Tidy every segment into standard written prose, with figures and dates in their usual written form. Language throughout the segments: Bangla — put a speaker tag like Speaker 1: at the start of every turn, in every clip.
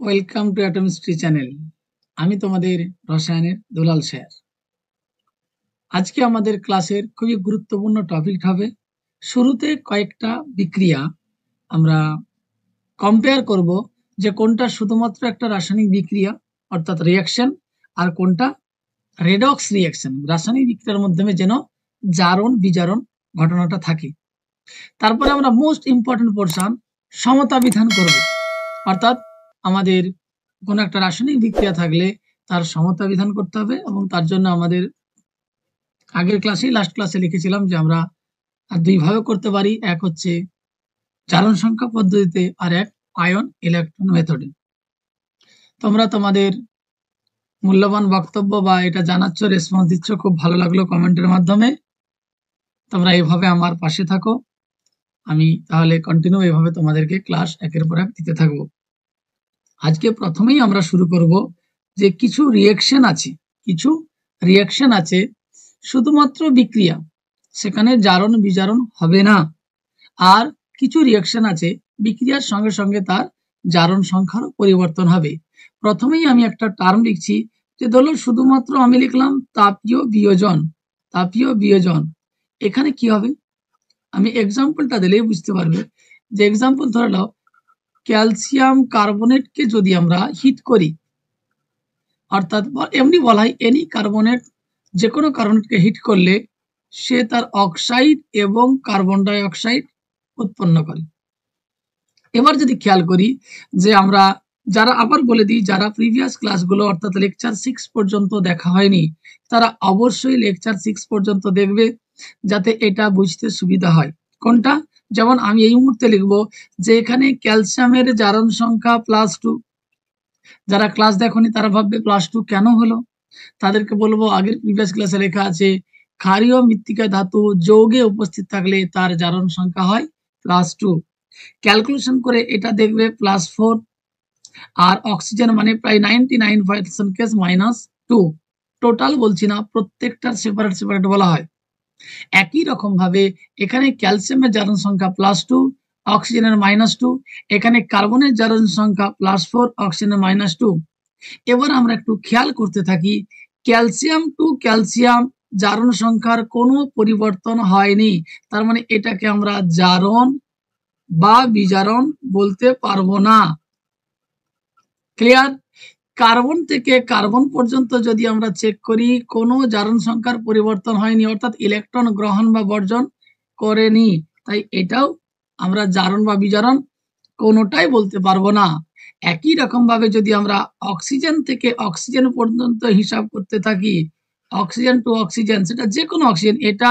Speaker 1: Welcome to অ্যাটমিস্ট্রি channel. আমি তোমাদের রসায়নের দুলাল স্যার। আজকে আমাদের ক্লাসের খুবই গুরুত্বপূর্ণ টপিক হবে। শুরুতে কয়েকটা বিক্রিয়া আমরা কম্পেয়ার করব যে কোনটা শুধুমাত্র একটা রাসায়নিক বিক্রিয়া অর্থাৎ রিয়াকশন, আর কোনটা রেডক্স রিয়াকশন, রাসায়নিক বিক্রিয়ার মাধ্যমে যেন জারণ বিজারণ ঘটনাটা থাকে। তারপরে আমরা মোস্ট ইম্পর্টেন্ট পোর্শন সমতা বিধান করব, অর্থাৎ আমাদের কোনো একটা রাসায়নিক বিক্রিয়া থাকলে তার সমতা বিধান করতে হবে, এবং তার জন্য আমাদের আগের লাস্ট ক্লাসে লিখেছিলাম যে আমরা দুই ভাবে করতে পারি, এক হচ্ছে জারণ সংখ্যা পদ্ধতিতে আর এক আয়ন ইলেকট্রন মেথডে। তোমরা তোমাদের মূল্যবান বক্তব্য বা এটা জানাচ্ছ, রেসপন্স দিচ্ছ, খুব ভালো লাগলো কমেন্টের মাধ্যমে। তোমরা এইভাবে আমার পাশে থাকো, আমি তাহলে কন্টিনিউ এইভাবে তোমাদেরকে ক্লাস একের পর এক দিতে থাকবো। আজকে প্রথমেই আমরা শুরু করব যে কিছু রিয়াকশন আছে শুধুমাত্র বিক্রিয়া, সেখানে জারণ বিজারণ হবে না। আর কিছু রিয়াকশন আছে বিক্রিয়ার সঙ্গে সঙ্গে তার জারণ সংখ্যারও পরিবর্তন হবে। প্রথমেই আমি একটা টার্ম লিখছি, যে ধরো শুধুমাত্র আমি লিখলাম তাপীয় বিয়োজন। এখানে কি হবে, আমি এক্সাম্পলটা দিলেই বুঝতে পারবে। যে এক্সাম্পল ধরে নাও, ক্যালসিয়াম কার্বনেটকে যদি আমরা হিট করি, অর্থাৎ এমনি বলা হয় এনি কার্বনেট, যে কোনো কার্বনেটকে হিট করলে সে তার অক্সাইড এবং কার্বন ডাই অক্সাইড উৎপন্ন করে। এবার যদি খেয়াল করি যে আমরা যারা, আবার বলে দিই, যারা প্রিভিয়াস ক্লাসগুলো অর্থাৎ লেকচার 6 পর্যন্ত দেখা হয়নি, তারা অবশ্যই লেকচার 6 পর্যন্ত দেখবে, যাতে এটা বুঝতে সুবিধা হয়। কোনটা? যেমন আমি এই মুহূর্তে লিখবো যে এখানে ক্যালসিয়ামের জারণ সংখ্যা +2। যারা ক্লাস দেখনি তারা ভাববে +2 কেন হলো, তাদেরকে বলবো আগের প্রিভিয়াস ক্লাসে লেখা আছে ক্ষারীয় মৃত্তিকা ধাতু যৌগে উপস্থিত থাকলে তার জারণ সংখ্যা হয় +2। ক্যালকুলেশন করে এটা দেখবে +4। আর অক্সিজেন মানে প্রায় 99% কেস -2। টোটাল বলছি না, প্রত্যেকটার সেপারেট সেপারেট বলা হয়। একই রকম ভাবে এখানে ক্যালসিয়ামের জারণ সংখ্যা +2, অক্সিজেনের -2। এখানে কার্বনের জারণ সংখ্যা +4, অক্সিজেনের -2। এবার আমরা একটু খেয়াল করতে থাকি, ক্যালসিয়াম টু ক্যালসিয়াম জারণ সংখ্যার কোনো পরিবর্তন হয়নি, তার মানে এটাকে আমরা জারণ বা বিজারণ বলতে পারবো না। ক্লিয়ার? কার্বন থেকে কার্বন পর্যন্ত যদি আমরা চেক করি, কোনো জারণ সংখ্যার পরিবর্তন হয়নি, অর্থাৎ ইলেকট্রন গ্রহণ বা বর্জন করেনি, তাই এটাও আমরা জারণ বা বিজারণ কোনোটাই বলতে পারবো না। একই রকম ভাবে যদি আমরা অক্সিজেন থেকে অক্সিজেন পর্যন্ত হিসাব করতে থাকি, অক্সিজেন টু অক্সিজেন, সেটা যে কোনো অক্সিজেন, এটা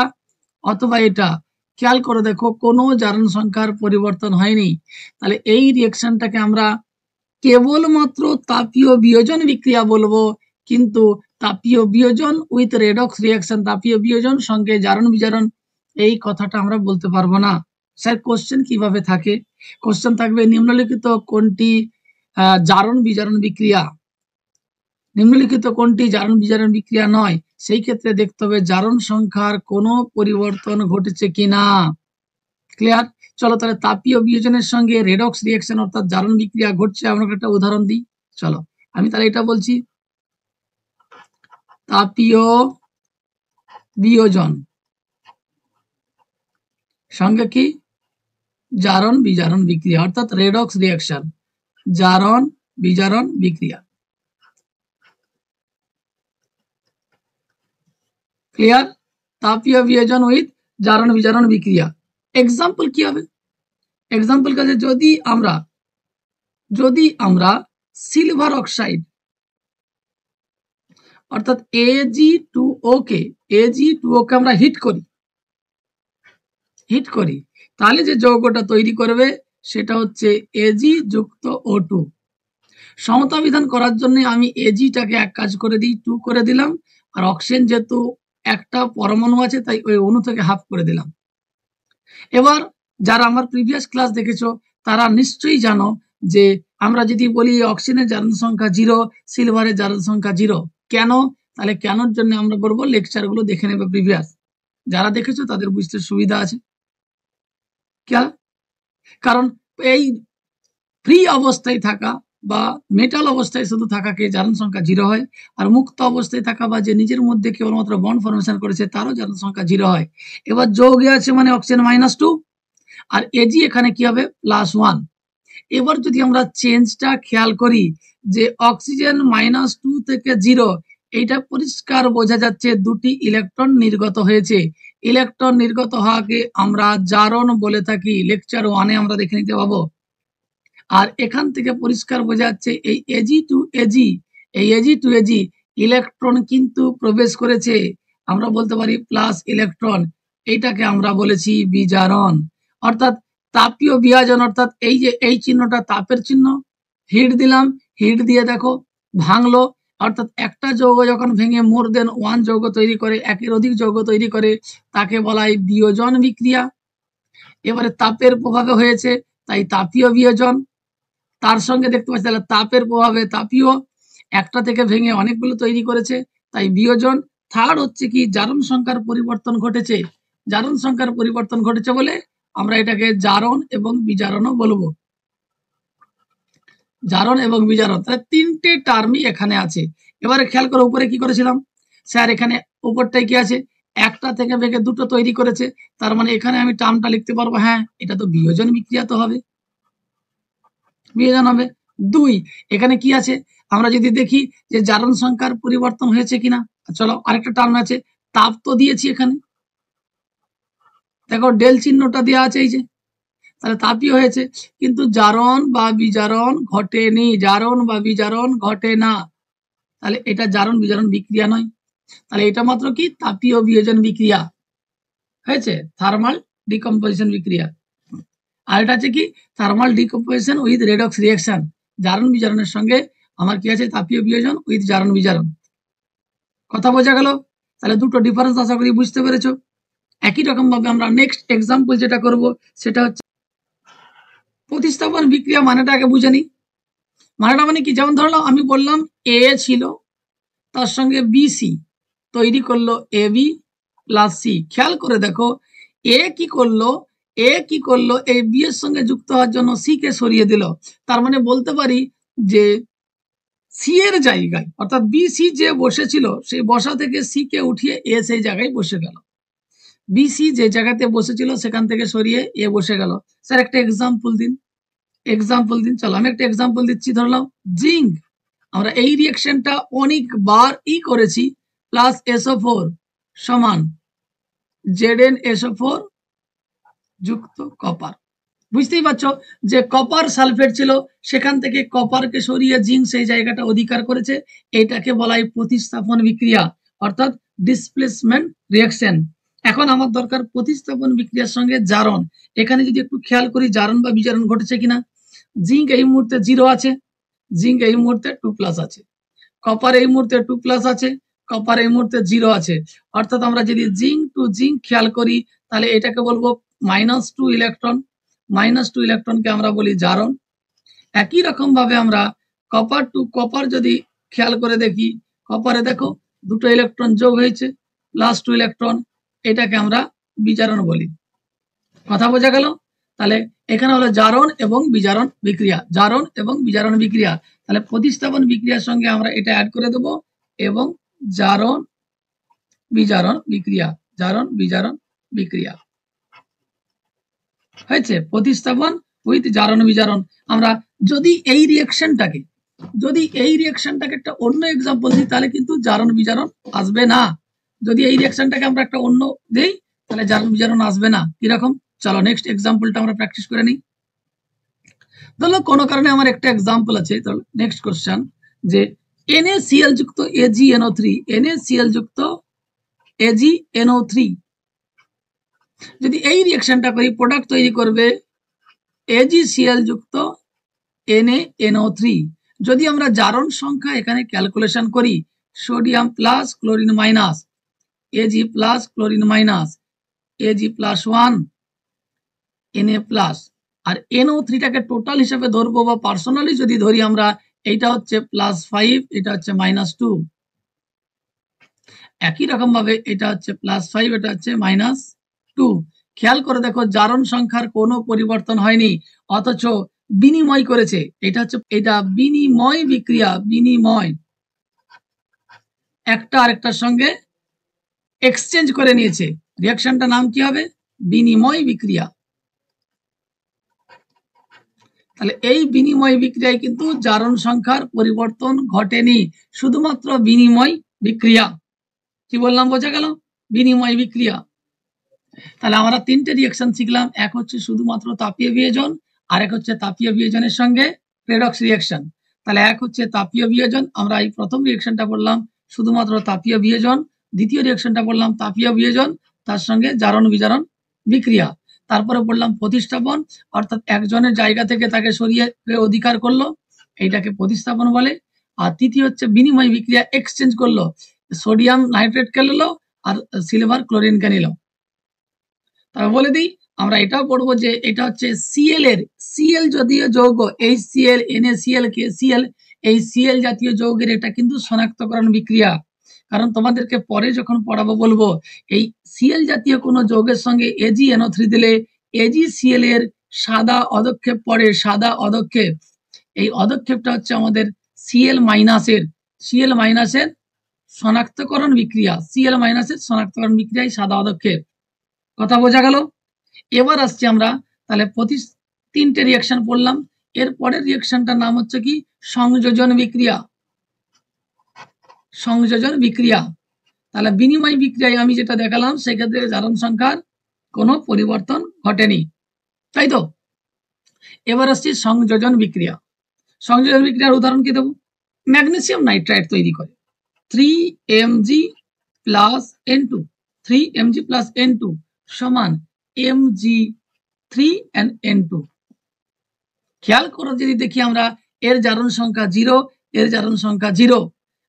Speaker 1: অথবা এটা, খেয়াল করে দেখো কোনো জারণ সংখ্যার পরিবর্তন হয়নি। তাহলে এই রিয়েকশনটাকে আমরা কেবলমাত্র তাপীয় বিয়োজন বিক্রিয়া বলবো, কিন্তু তাপীয় বিয়োজন উইথ রেডক্স রিয়াকশন, তাপীয় বিয়োজন সঙ্গে জারণ বিজারণ, এই কথাটা আমরা বলতে পারবো না। স্যার কোশ্চেন কিভাবে থাকে? কোশ্চেন থাকবে নিম্নলিখিত কোনটি জারণ বিজারণ বিক্রিয়া, নিম্নলিখিত কোনটি জারণ বিজারণ বিক্রিয়া নয়। সেই ক্ষেত্রে দেখতে হবে জারণ সংখ্যার কোনো পরিবর্তন ঘটেছে কিনা। ক্লিয়ার? চলো তাহলে তাপীয় বিয়োজনের সঙ্গে রেডক্স রিয়াকশন অর্থাৎ জারণ বিক্রিয়া ঘটছে, আমরা একটা উদাহরণ দিই। চলো আমি তাহলে এটা বলছি, তাপীয় বিয়োজন সঙ্গে কি জারণ বিজারণ বিক্রিয়া অর্থাৎ রেডক্স রিয়াকশন, জারণ বিজারণ বিক্রিয়া। ক্লিয়ার? তাপীয় বিয়োজন উইথ জারণ বিজারণ বিক্রিয়া। এক্সাম্পল কি হবে? এক্সাম্পল কাজে যদি আমরা সিলভার অক্সাইড অর্থাৎ Ag2O কে আমরা হিট করি, তাহলে যে যৌগটা তৈরি করবে সেটা হচ্ছে Ag যুক্ত O2। সমতা বিধান করার জন্য আমি Agটাকে এক কাজ করে দিই, 2 করে দিলাম, আর অক্সিজেন যেহেতু একটা পরমাণু আছে তাই ওই অণু থেকে হাফ করে দিলাম। এবার যারা আমার প্রিভিয়াস ক্লাস দেখেছো তারা নিশ্চয়ই জানো যে আমরা যদি বলি অক্সিজেনের জারণ সংখ্যা 0, সিলভারের জারণ সংখ্যা 0, কেন? তাহলে কেনর জন্য আমরা বলবো লেকচার গুলো দেখে নেবে প্রিভিয়াস, যারা দেখেছো তাদের বুঝতে সুবিধা আছে। কারণ এই ফ্রি অবস্থায় থাকা বা মেটাল অবস্থায় শুধু থাকাকে জারণ সংখ্যা 0 হয়, আর মুক্ত অবস্থায় থাকা বা যে নিজের মধ্যে কেবলমাত্র বন্ড ফর্মেশন করেছে তারও জারণ সংখ্যা 0 হয়। এবার যৌগে আছে মানে অক্সিজেন -2, আর এজি এখানে কি হবে +1। এবার যদি আমরা চেঞ্জটা খেয়াল করি যে অক্সিজেন -2 থেকে 0, এইটা পরিষ্কার বোঝা যাচ্ছে দুটি ইলেকট্রন নির্গত হয়েছে। ইলেকট্রন নির্গত হওয়াকে আমরা জারণ বলে থাকি, লেকচার 1-এ আমরা দেখে নিতে পাবো। আর এখান থেকে পরিষ্কার বোঝা যাচ্ছে এই এজি টু এজি, এই এজি টু এজি ইলেকট্রন কিন্তু প্রবেশ করেছে, আমরা বলতে পারি প্লাস ইলেকট্রন, এইটাকে আমরা বলেছি বিজারণ। অর্থাৎ তাপীয় বিভাজন, অর্থাৎ এই যে এই চিহ্নটা তাপের চিহ্ন, হিট দিলাম, হিট দিয়ে দেখো ভাঙলো, অর্থাৎ একটা যৌগ যখন ভেঙে মোর দেন 1 যৌগ তৈরি করে, একের অধিক যৌগ তৈরি করে, তাকে বলা হয় বিয়োজন বিক্রিয়া। এবারে তাপের প্রভাবে হয়েছে তাই তাপীয় বিয়োজন। তার সঙ্গে দেখতে পাচ্ছি তাহলে তাপের প্রভাবে তাপীয়, একটা থেকে ভেঙে অনেকগুলো তৈরি করেছে তাই বিয়োজন। থার্ড হচ্ছে কি জারণ সংখ্যার পরিবর্তন ঘটেছে, জারণ সংখ্যার পরিবর্তন ঘটেছে বলে আমরা এটাকে জারণ এবং বিজারণও বলবো। জারণ এবং বিজারণ, তাহলে তিনটে টার্মই এখানে আছে। এবারে খেয়াল করো উপরে কি করেছিলাম স্যার, এখানে উপরটাই কি আছে, একটা থেকে ভেঙে দুটো তৈরি করেছে, তার মানে এখানে আমি টার্মটা লিখতে পারবো, হ্যাঁ এটা তো বিয়োজন বিক্রিয়া তো হবে, বিয়োজন হবে। 2 এখানে কি আছে, আমরা যদি দেখি যে জারণ সংখ্যার পরিবর্তন হয়েছে কিনা, চলো আরেকটা টার্ম আছে, তাপ তো দিয়েছি এখানে, দেখো ডেল চিহ্নটা দেওয়া আছে এই যে, তাহলে তাপই হয়েছে, কিন্তু জারণ বা বিজারণ ঘটেনি, জারণ বা বিজারণ ঘটে না, তাহলে এটা জারণ বিজারণ বিক্রিয়া নয়, তাহলে এটা মাত্র কি তাপীয় বিয়োজন বিক্রিয়া হয়েছে, থার্মাল ডিকম্পোজিশন বিক্রিয়া। আর এটা হচ্ছে কি thermal decomposition with redox reaction, জারণ বিজারণের সঙ্গে আমার কি আছে তাপীয় বিয়োজন উইথ জারণ বিজারণ। কথা বোঝা গেল? তাহলে দুটো ডিফারেন্স আশা করি বুঝতে পেরেছো। একই রকম ভাবে আমরা নেক্সট এক্সাম্পল যেটা করব সেটা হচ্ছে প্রতিস্থাপন বিক্রিয়া। মানেটা আগে বুঝে নিই, মানেটা মানে কি, যেমন ধরলাম আমি বললাম এ ছিল, তার সঙ্গে বিসি তৈরি করলো এ বি প্লাস সি। খেয়াল করে দেখো এ কি করলো, এ কি করলো, এই বি এর সঙ্গে যুক্ত হওয়ার জন্য সি কে সরিয়ে দিল, তার মানে বলতে পারি যে সি এর জায়গায়, অর্থাৎ বি সি যে বসেছিল সেই বসা থেকে সি কে উঠিয়ে এ সেই জায়গায় বসে গেল, বি সি যে জায়গাতে বসেছিল সেখান থেকে সরিয়ে এ বসে গেল। স্যার একটা এক্সাম্পল দিন, এক্সাম্পল দিন, চলো আমি একটা এক্সাম্পল দিচ্ছি। ধরলাম জিঙ্ক, আমরা এই রিঅ্যাকশনটা অনেকবার করেছি, প্লাস SO4 সমান ZnSO4 যুক্ত কপার। বুঝতেই পারছো যে কপার সালফেট ছিল, সেখান থেকে কপারকে সরিয়ে জিঙ্ক সেই জায়গাটা অধিকার করেছে, এটাকে বলা হয় প্রতিস্থাপন বিক্রিয়া, অর্থাৎ ডিসপ্লেসমেন্ট রিঅ্যাকশন। এখন আমার দরকার প্রতিস্থাপন বিক্রিয়ার সঙ্গে জারণ। এখানে যদি একটু খেয়াল করি জারণ বা বিজারণ ঘটেছে কিনা, জিঙ্ক এই মুহূর্তে 0 আছে, জিঙ্ক এই মুহূর্তে 2+ আছে, কপার এই মুহূর্তে 2+ আছে, কপার এই মুহূর্তে 0 আছে, অর্থাৎ আমরা যদি জিঙ্ক টু জিঙ্ক খেয়াল করি তাহলে এটাকে বলবো -2 ইলেকট্রন, -2 ইলেকট্রনকে আমরা বলি জারণ। একই রকম ভাবে আমরা কপার টু কপার যদি খেয়াল করে দেখি, কপারে দেখো দুটো ইলেকট্রন যোগ হয়েছে, +2 ইলেকট্রন, এটাকে আমরা বিজারণ বলি। কথা বোঝা গেল? তাহলে এখানে হলো জারণ এবং বিজারণ বিক্রিয়া, জারণ এবং বিজারণ বিক্রিয়া। তাহলে প্রতিস্থাপন বিক্রিয়ার সঙ্গে আমরা এটা অ্যাড করে দেব এবং জারণ বিজারণ বিক্রিয়া, জারণ বিজারণ বিক্রিয়া হয়েছে, প্রতিস্থাপন উইথ জারণ বিজারণ। আমরা যদি এই রিঅ্যাকশনটাকে একটা অন্য এক্সাম্পল দিই তাহলে কিন্তু জারণ বিজারণ আসবে না, যদি এই রিঅ্যাকশনটাকে আমরা একটা অন্য দেই তাহলে জারণ বিজারণ আসবে না। কিরকম, চলো নেক্সট এক্সাম্পলটা আমরা প্র্যাকটিস করে নিই। ধরো কোনো কারণে আমার একটা এক্সাম্পল আছে, তাহলে নেক্সট কোশ্চেন যে NaCl যুক্ত AgNO3, NaCl যুক্ত AgNO3 যদি এই রিঅ্যাকশনটা করি প্রোডাক্ট তৈরি করবে AgCl যুক্ত NaNO3। যদি আমরা জারণ সংখ্যা এখানে ক্যালকুলেশন করি, sodium plus chlorine minus, Ag plus chlorine minus, Ag+1 Na plus, আর NO3টাকে টোটাল হিসেবে ধরবো বা পার্সোনালি যদি ধরি আমরা, এইটা হচ্ছে +5, এটা হচ্ছে -2, একই রকম ভাবে এটা হচ্ছে +5, এটা হচ্ছে -2। খেয়াল করে দেখো জারণ সংখ্যার কোনো পরিবর্তন হয়নি, অথচ বিনিময় করেছে, এটা বিনিময় বিক্রিয়া। বিনিময়, একটা আরেকটার সঙ্গে এক্সচেঞ্জ করে নিয়েছে, রিঅ্যাকশনটার নাম কি হবে? বিনিময় বিক্রিয়া। তাহলে এই বিনিময় বিক্রিয়ায় কিন্তু জারণ সংখ্যার পরিবর্তন ঘটেনি, শুধুমাত্র বিনিময় বিক্রিয়া। কি বললাম, বোঝা গেল? বিনিময় বিক্রিয়া। তাহলে আমরা তিনটে রিঅ্যাকশন শিখলাম, এক হচ্ছে শুধুমাত্র তাপীয় বিয়োজন, আরেক হচ্ছে তাপীয় বিয়োজনের সঙ্গে রেডক্স রিঅ্যাকশন। তাহলে এক হচ্ছে তাপীয় বিয়োজন, আমরা এই প্রথম রিঅ্যাকশনটা বললাম শুধুমাত্র তাপীয় বিয়োজন, দ্বিতীয় রিঅ্যাকশনটা বললাম তাপীয় বিয়োজন তার সঙ্গে জারণ বিজারণ বিক্রিয়া, তারপরে বললাম প্রতিস্থাপন, অর্থাৎ একজনের জায়গা থেকে তাকে সরিয়ে অধিকার করলো, এইটাকে প্রতিস্থাপন বলে। আর তৃতীয় হচ্ছে বিনিময় বিক্রিয়া, এক্সচেঞ্জ করলো, সোডিয়াম নাইট্রেটকে নিল আর সিলভার ক্লোরিনকে নিল। তবে বলে দিই, আমরা এটাও পড়বো যে এটা হচ্ছে সিএল এর, সিএল জাতীয় যৌগ, HCl, NaCl, KCl, এই সিএল জাতীয় যৌগের এটা কিন্তু শনাক্তকরণ বিক্রিয়া। কারণ তোমাদেরকে পরে যখন পড়াবো বলবো এই সিএল জাতীয় কোনো যৌগের সঙ্গে AgNO3 দিলে AgCl এর সাদা অধক্ষেপ পড়ে, সাদা অধক্ষেপ। এই অধক্ষেপটা হচ্ছে আমাদের Cl মাইনাসের, Cl মাইনাসের শনাক্তকরণ বিক্রিয়া, Cl মাইনাসের শনাক্তকরণ বিক্রিয়ায় সাদা অধক্ষেপ। কথা বোঝা গেল? এবার আসছি আমরা, তাহলে তিনটে রিঅ্যাকশন পড়লাম, এর পরের রিঅ্যাকশনটার নাম হচ্ছে কি? সংযোজন বিক্রিয়া। সংযোজন বিক্রিয়া। তাহলে বিনিময় বিক্রিয়ায় আমি যেটা দেখালাম সেক্ষেত্রে জারণ সংখ্যার কোনো পরিবর্তন ঘটেনি, তাই তো? এবার আসছি সংযোজন বিক্রিয়া। সংযোজন বিক্রিয়ার উদাহরণ কি দেবো? ম্যাগনেসিয়াম নাইট্রাইট তৈরি করে 3Mg plus N2, 3Mg plus N2 সমান Mg3 খেয়াল করো, যদি দেখি আমরা এর জারণ সংখ্যা 0, এর জারণ সংখ্যা 0,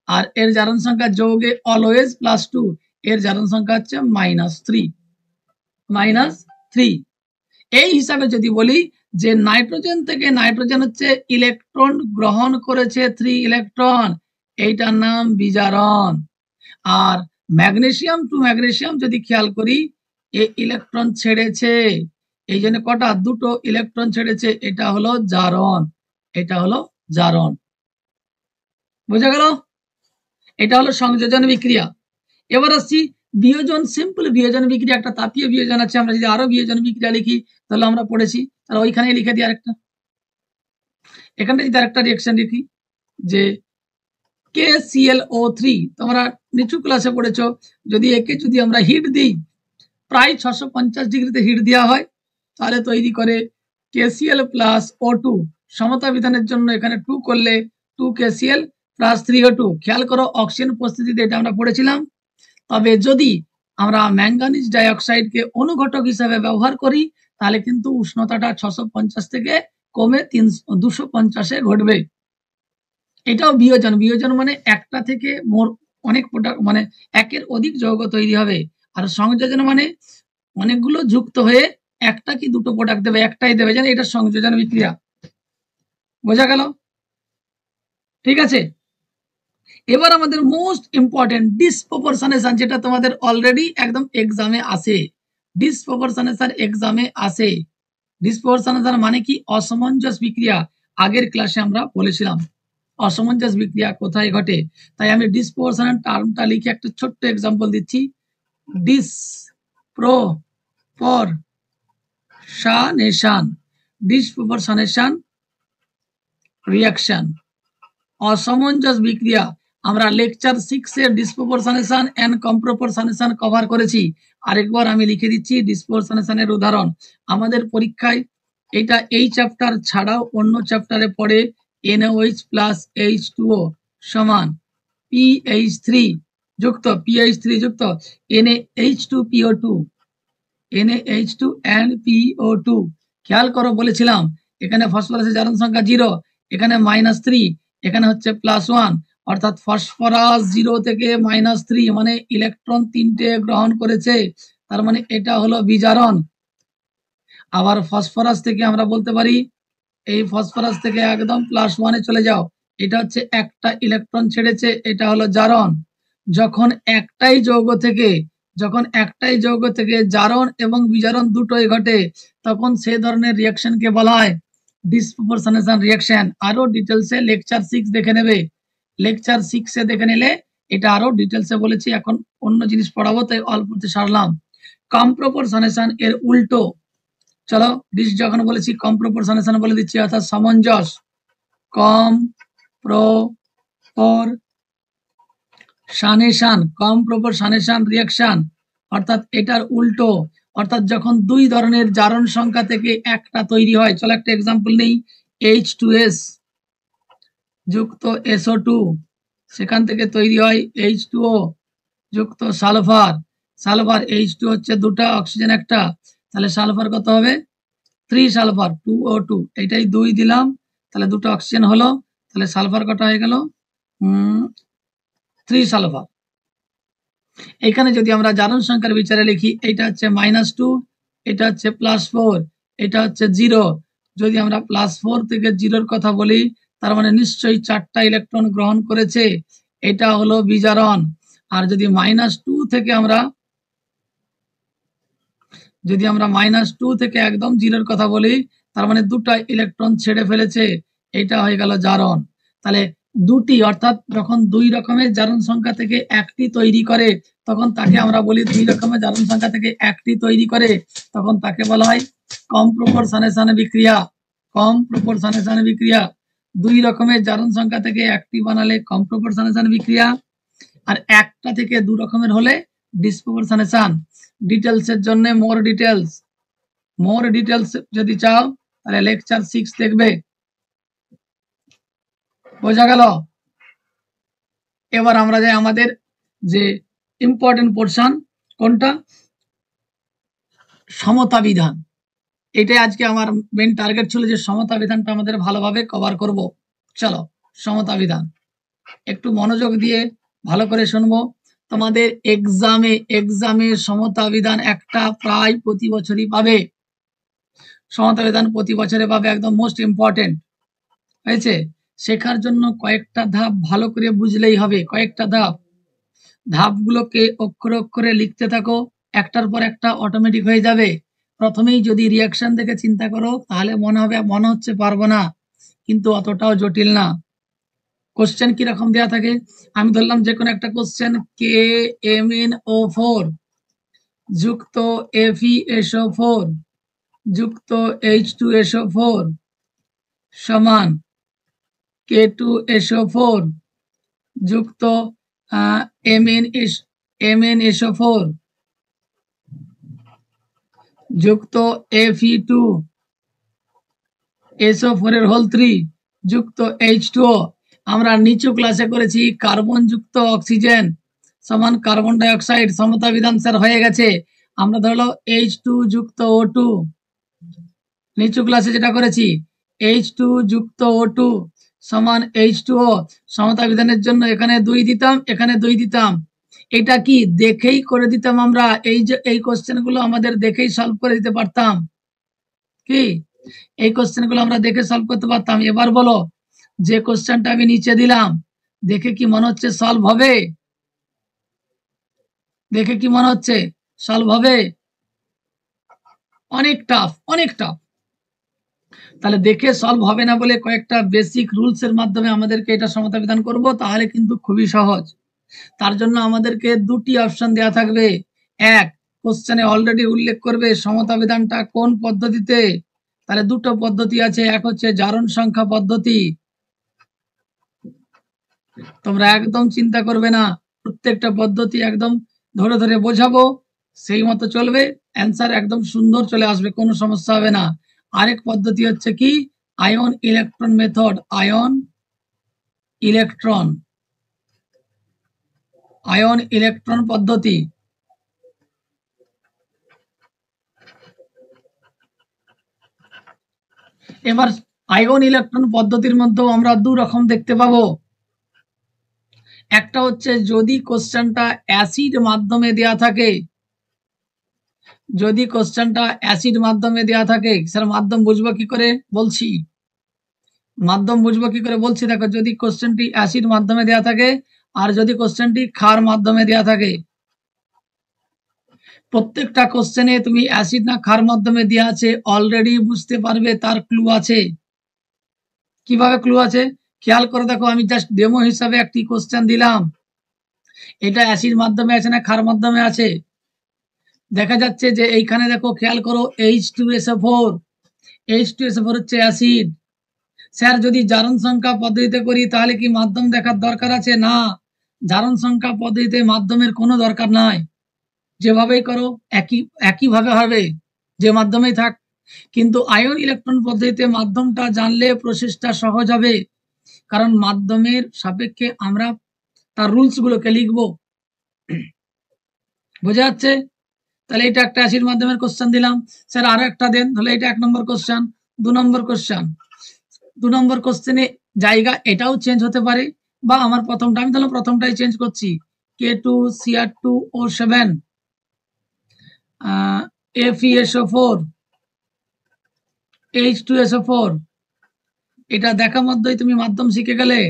Speaker 1: আর এর জারণ সংখ্যা যৌগে অলওয়েজ +2, এর জারণ সংখ্যা হচ্ছে -3। এই হিসাবে যদি বলি যে নাইট্রোজেন থেকে নাইট্রোজেন হচ্ছে ইলেকট্রন গ্রহণ করেছে 3 ইলেকট্রন, এইটার নাম বিজারণ। আর ম্যাগনেসিয়াম টু ম্যাগনেসিয়াম যদি খেয়াল করি, এ ইলেকট্রন ছেড়েছে, এই জন্য কটা? দুটো ইলেকট্রন ছেড়েছে, এটা হলো জারণ, এটা হলো জারণ। বোঝা গেল? এটা হলো সংযোজন বিক্রিয়া। এবার আসছি বিয়োজন, সিম্পল বিয়োজন বিক্রিয়া। একটা তাপীয় বিয়োজন আছে, আমরা যদি আরো বিয়োজন বিক্রিয়া লিখি তাহলে আমরা পড়েছি, তাহলে ওইখানে লিখে দিই আরেকটা, এখানে যদি আরেকটা রিঅ্যাকশন লিখি যে KClO3, তোমরা নিচু ক্লাসে পড়েছো, যদি একে যদি আমরা হিট দিই, প্রায় 650 ডিগ্রিতে হিট দেওয়া হয়, তাহলে তৈরি করে KCl প্লাস O2। সমতা বিধানের জন্য এখানে 2 করলে 2KCl প্লাস 3O2। খেয়াল করো অক্সিজেন উপস্থিতিতে, এটা আমরা পড়েছিলাম। তবে যদি আমরা ম্যাঙ্গানিজ ডাইঅক্সাইডকে অনুঘটক হিসাবে ব্যবহার করি তাহলে কিন্তু উষ্ণতাটা 650 থেকে কমে 250-এ ঘটবে। এটাও বিয়োজন। বিয়োজন মানে একটা থেকে অনেক মানে একের অধিক যৌগ তৈরি হবে। আর সংযোজন মানে অনেকগুলো যুক্ত হয়ে একটা কি দুটো প্রোডাক্ট দেবে, একটাই দেবে, জানেন? এটা সংযোজন বিক্রিয়া। বোঝা গেল? ঠিক আছে। এবার আমাদের মোস্ট ইম্পর্টেন্ট ডিসপ্রপোর্শনেশন, যেটা তোমাদের অলরেডি একদম এক্সামে আসে। ডিসপ্রপোর্শনেশন এক্সামে আসে। ডিসপ্রপোর্শনেশন মানে কি? অসামঞ্জস্য বিক্রিয়া। আগের ক্লাসে আমরা বলেছিলাম অসামঞ্জস্য বিক্রিয়া কোথায় ঘটে। তাই আমি ডিসপ্রপোর্শন টার্মটা লিখে একটা ছোট্ট এক্সাম্পল দিচ্ছি। ডিসপ্রপোর্শনেশন রিঅ্যাকশন, অসামঞ্জস্য বিক্রিয়া। আমরা লেকচার 6 এর ডিসপ্রপোর্শনেশন এন্ড কম্প্রপোর্শনেশন কভার করেছি। আরেকবার আমি লিখে দিচ্ছি ডিসপ্রপোর্শনেশনের উদাহরণ। আমাদের পরীক্ষায় এটা এই চ্যাপ্টার ছাড়াও অন্য চ্যাপ্টারে পড়ে NaOH প্লাস H2O সমান PH3 যুক্ত NaH2PO2, NaH2 and PO2। খেয়াল করো, বলেছিলাম এখানে ফসফরাসের জারণ সংখ্যা 0, এখানে -3, এখানে হচ্ছে +1, অর্থাৎ ফসফরাস 0 থেকে -3 মানে ইলেকট্রন 3টে গ্রহণ করেছে, তার মানে এটা হলো বিজারণ। আবার ফসফরাস থেকে আমরা বলতে পারি এই ফসফরাস থেকে একদম +1-এ চলে যাও, এটা হচ্ছে একটা ইলেকট্রন ছেড়েছে, এটা হলো জারণ। যখন একটাই যৌগ থেকে জারণ এবং বিজারণ দুটোই ঘটে তখন সে ধরনের রিঅ্যাকশনকে বলা হয় ডিসপ্রপোর্শনেশন রিঅ্যাকশন। আরো ডিটেলসে লেকচার 6 দেখে নেবে, লেকচার 6 এ দেখে নিলে এটা আরো ডিটেলসে বলেছি। এখন অন্য জিনিস পড়াবো তাই অল্পতে সারলাম। কম্প্রপোর্শনেশন এর উল্টো, চলো ডিস যখন বলেছি কম্প্রপোর্শনেশন বলে দিচ্ছি, অর্থাৎ সামঞ্জস। কম্প্রপোর্শনেশন রিঅ্যাকশন, অর্থাৎ এটার উল্টো, অর্থাৎ যখন দুই ধরনের জারণ সংখ্যা থেকে একটা তৈরি হয়। চলো একটা এক্সাম্পল নেই, H2S যুক্ত SO2, সেখান থেকে তৈরি হয় H2O যুক্ত সালফার। সালফার H2 হচ্ছে দুটা, অক্সিজেন একটা, তাহলে সালফার কত হবে 3 সালফার 2O2, এইটাই 2 দিলাম, তাহলে দুটো অক্সিজেন হলো, তাহলে সালফার কটা হয়ে গেল 3 সালফার। এখানে যদি আমরা জারণ সংখ্যার বিচারে লিখি, এটা হচ্ছে -2, এটা হচ্ছে +4, এটা হচ্ছে 0। যদি আমরা +4 থেকে 0-র কথা বলি, তার মানে নিশ্চয়ই 4টা ইলেকট্রন গ্রহণ করেছে, এটা হলো বিজারণ। আর যদি -2 থেকে আমরা -2 থেকে একদম 0-র কথা বলি, তার মানে 2টা ইলেকট্রন ছেড়ে ফেলেছে, এটা হয়ে গেল জারণ। তাহলে দুটি, অর্থাৎ যখন দুই রকমের জারণ সংখ্যা থেকে একটি তৈরি করে, তখন তাকে আমরা বলি, দুই রকমের জারণ সংখ্যা থেকে একটি তৈরি করে, তখন তাকে বলা হয় কম্প্রপোর্শনেশন বিক্রিয়া। কম্প্রপোর্শনেশন বিক্রিয়া, দুই রকমের জারণ সংখ্যা থেকে একটি বানালে কম্প্রপোর্শনেশন বিক্রিয়া, আর একটা থেকে দু রকমের হলে ডিসপ্রপোর্শনেশন। ডিটেলসের জন্য মোর ডিটেলস যদি চাও তাহলে লেকচার 6 দেখবে। বোঝা গেল? এবার আমরা যাই আমাদের যে ইম্পর্টেন্ট পোর্শন, কোনটা? সমতা বিধান। এটাই আজকে আমার মেন টার্গেট ছিল, যে সমতা বিধানটা আমাদের ভালোভাবে কভার করব। চলো সমতা বিধান একটু মনোযোগ দিয়ে ভালো করে শুনবো। তোমাদের এক্সামে সমতা বিধান একটা প্রায় প্রতি বছরই পাবে। সমতা বিধান প্রতি বছরে পাবে, একদম মোস্ট ইম্পর্টেন্ট হয়েছে। শেখার জন্য কয়েকটা ধাপ ভালো করে বুঝলেই হবে। কয়েকটা ধাপগুলোকে অক্ষরে অক্ষরে লিখতে থাকো, একটার পর একটা অটোমেটিক হয়ে যাবে। প্রথমেই যদি রিয়াকশন দেখে চিন্তা করো, তাহলে মনে হচ্ছে পারবো না, কিন্তু অতটাও জটিল না। কোশ্চেন কিরকম দেওয়া থাকে, আমি ধরলাম যে কোনো একটা কোশ্চেন, KMnO4 যুক্ত FeSO4 যুক্ত H2SO4 সমান K2SO4 যুক্ত MnSO4 যুক্ত Fe2SO4 এর হোল 3 যুক্ত H2O। আমরা নিচু ক্লাসে করেছি কার্বন যুক্ত অক্সিজেন সমান কার্বন ডাই অক্সাইড। সমতা বিধান স্যার হয়ে গেছে। আমরা ধরলো H2 যুক্ত O2, নিচু ক্লাসে যেটা করেছি H2 যুক্ত O2 সমান H2O। সমতা বিধানের জন্য এখানে 2 দিতাম, এখানে 2 দিতাম। এটা কি দেখেই করে দিতাম আমরা, এই কোশ্চেন গুলো আমাদের দেখেই সলভ করে দিতে পারতাম। কি এই কোশ্চেন গুলো আমরা দেখে সলভ করতে পারতাম। এবার বলো, যে কোশ্চেনটা আমি নিচে দিলাম, দেখে কি মনে হচ্ছে সলভ হবে? দেখে কি মনে হচ্ছে সলভ হবে? অনেক টাফ, অনেক টাফ। তাহলে দেখে সলভ হবে না বলে কয়েকটা বেসিক রুলস এর মাধ্যমে আমাদেরকে এটা সমতা বিধান করব, তাহলে কিন্তু খুবই সহজ। তার জন্য আমাদেরকে দুটি অপশন দেওয়া থাকবে। এক, কোশ্চেনে অলরেডি উল্লেখ করবে সমতা বিধানটা কোন পদ্ধতিতে। তাহলে দুটো পদ্ধতি আছে, এক হচ্ছে জারণ সংখ্যা পদ্ধতি। তোমরা একদম চিন্তা করবে না, প্রত্যেকটা পদ্ধতি একদম ধরে ধরে বোঝাবো, সেই মতো চলবে, অ্যান্সার একদম সুন্দর চলে আসবে, কোনো সমস্যা হবে না। আরেক পদ্ধতি হচ্ছে কি ion electron method. Ion electron পদ্ধতি। এবার আয়ন ইলেকট্রন পদ্ধতির মধ্যেও আমরা দু রকম দেখতে পাবো। একটা হচ্ছে যদি কোশ্চেনটা অ্যাসিড মাধ্যমে দেয়া থাকে, যদি কোশ্চেনটা অ্যাসিড মাধ্যমে দেয়া থাকে, স্যার মাধ্যম বুঝবো কি করে? বলছি মাধ্যম বুঝবো কি করে বলছি। দেখো, যদি কোশ্চেনটি অ্যাসিড মাধ্যমে দেয়া থাকে আর যদি কোশ্চেনটি ক্ষার মাধ্যমে দেয়া থাকে, প্রত্যেকটা কোশ্চেনে তুমি অ্যাসিড না ক্ষার মাধ্যমে দেয়া আছে অলরেডি বুঝতে পারবে, তার ক্লু আছে। কিভাবে ক্লু আছে খেয়াল করে দেখো, আমি জাস্ট ডেমো হিসাবে একটি কোশ্চেন দিলাম। এটা অ্যাসিড মাধ্যমে আছে না ক্ষার মাধ্যমে আছে? দেখা যাচ্ছে যে এইখানে দেখো খেয়াল করো H2SO4, H2SO4 হচ্ছে অ্যাসিড। স্যার যদি জারণ সংখ্যা পদ্ধতিতে করি তাহলে কি মাধ্যম দেখার দরকার আছে? না, জারণ সংখ্যা পদ্ধতিতে মাধ্যমের কোনো দরকার নাই, যেভাবেই করো একইভাবে হবে, যে মাধ্যমেই থাক। কিন্তু আয়ন ইলেকট্রন পদ্ধতিতে মাধ্যমটা জানলে প্রসেসটা সহজ হবে, কারণ মাধ্যমের সাপেক্ষে আমরা তার রুলস গুলোকে লিখবো। বোঝা যাচ্ছে? তাহলে এটা একটা অ্যাসিড মাধ্যমের কোশ্চেন দিলাম। স্যার আরো একটা দেন, তাহলে এটা 1 নম্বর কোশ্চেন। 2 নম্বর কোশ্চেন, 2 নম্বর কোশ্চেনে জায়গা এটাও চেঞ্জ হতে পারে, বা আমার প্রথমটা, আমি তাহলে প্রথমটাই চেঞ্জ করছি, K2Cr2O7 FeSO4 H2SO4, এটা দেখা মধ্যেই তুমি মাধ্যম শিখে গেলে।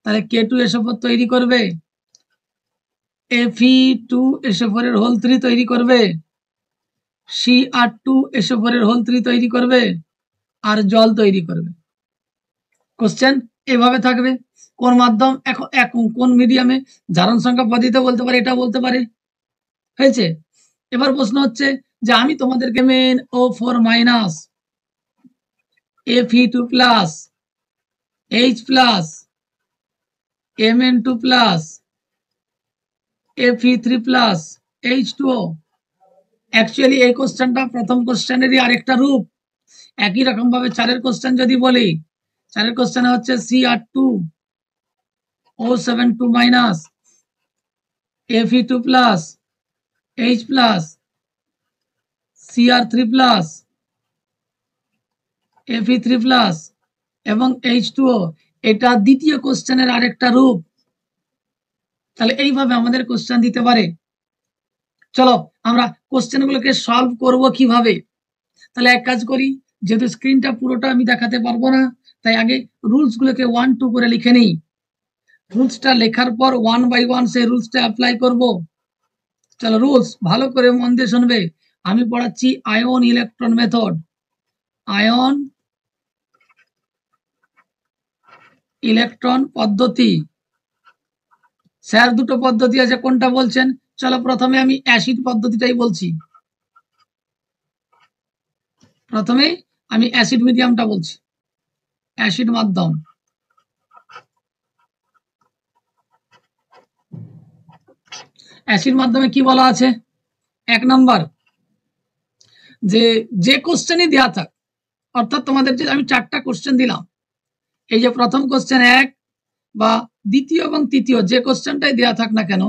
Speaker 1: তাহলে K2SO4 তৈরি করবে, Fe2SO4 এর হোল 3 তৈরি করবে, Cr2SO4 এর হোল 3 তৈরি করবে, আর জল তৈরি করবে। কোশ্চেন এভাবে থাকবে। কোন মাধ্যম, কোন মিডিয়ামে, জারণ সংখ্যা পদ্ধতিতে বলতে পারে, এটা বলতে পারে। হয়েছে? এবার প্রশ্ন হচ্ছে যে আমি তোমাদেরকে MnO4 minus, Fe2 plus, H plus, Mn2 plus, Fe3 plus, H2O, actually এই কোশ্চেনটা প্রথম কোশ্চেনেরই আরেকটা রূপ। একই রকম ভাবে 4 কোশ্চেন যদি বলি, 4 কোশ্চেনে হচ্ছে Cr2O7 minus, Fe2 plus, H plus, Cr3 plus, Fe3 plus এবং H2O, এটা দ্বিতীয় কোশ্চেনের আরেকটা রূপ। তাহলে এইভাবে আমাদের কোশ্চেন দিতে পারে। চলো আমরা কোশ্চেনগুলোকে সলভ করব কিভাবে। তাহলে এক কাজ করি, যেহেতু স্ক্রিনটা পুরোটা আমি দেখাতে পারবো না, তাই আগে রুলসগুলোকে 1 2 করে লিখে নিই। রুলসটা লেখার পর 1 বাই 1 সেই রুলসটা অ্যাপ্লাই করব। চলো রুলস ভালো করে মন দিয়ে শুনবে। আমি পড়াচ্ছি ion electron method. Ion electron পদ্ধতি। স্যার দুটো পদ্ধতি আছে, কোনটা বলছেন? চলো প্রথমে আমি অ্যাসিড পদ্ধতিটাই বলছি। প্রথমে আমি অ্যাসিড মিডিয়ামটা বলছি, অ্যাসিড মাধ্যম। অ্যাসিড মাধ্যমে কি বলা আছে? 1 নাম্বার, যে কোশ্চেনই দেওয়া থাক, অর্থাৎ তোমাদের যে আমি 4টা কোশ্চেন দিলাম, এই যে প্রথম কোশ্চেন 1 বা দ্বিতীয় এবং তৃতীয় যে কোশ্চেনটাই দেওয়া থাক না কেন,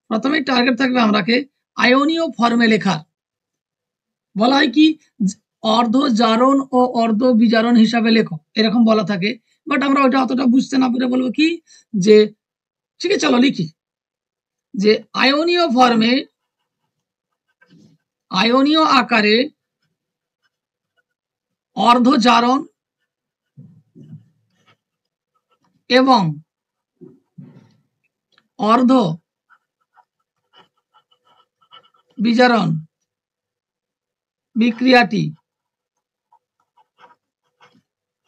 Speaker 1: প্রথমেই টার্গেট থাকবে আমরাকে আয়নীয় ফর্মে লেখার। বলা হয় কি অর্ধ জারণ ও অর্ধ বিজারণ হিসাবে লেখো, এরকম বলা থাকে। বাট আমরা ওইটা অতটা বুঝতে না পেরে বলবো কি যে ঠিক আছে চলো লিখি, যে আয়নীয় ফর্মে, আয়নীয় আকারে অর্ধ জারণ এবং অর্ধ বিজারণ বিক্রিয়াটি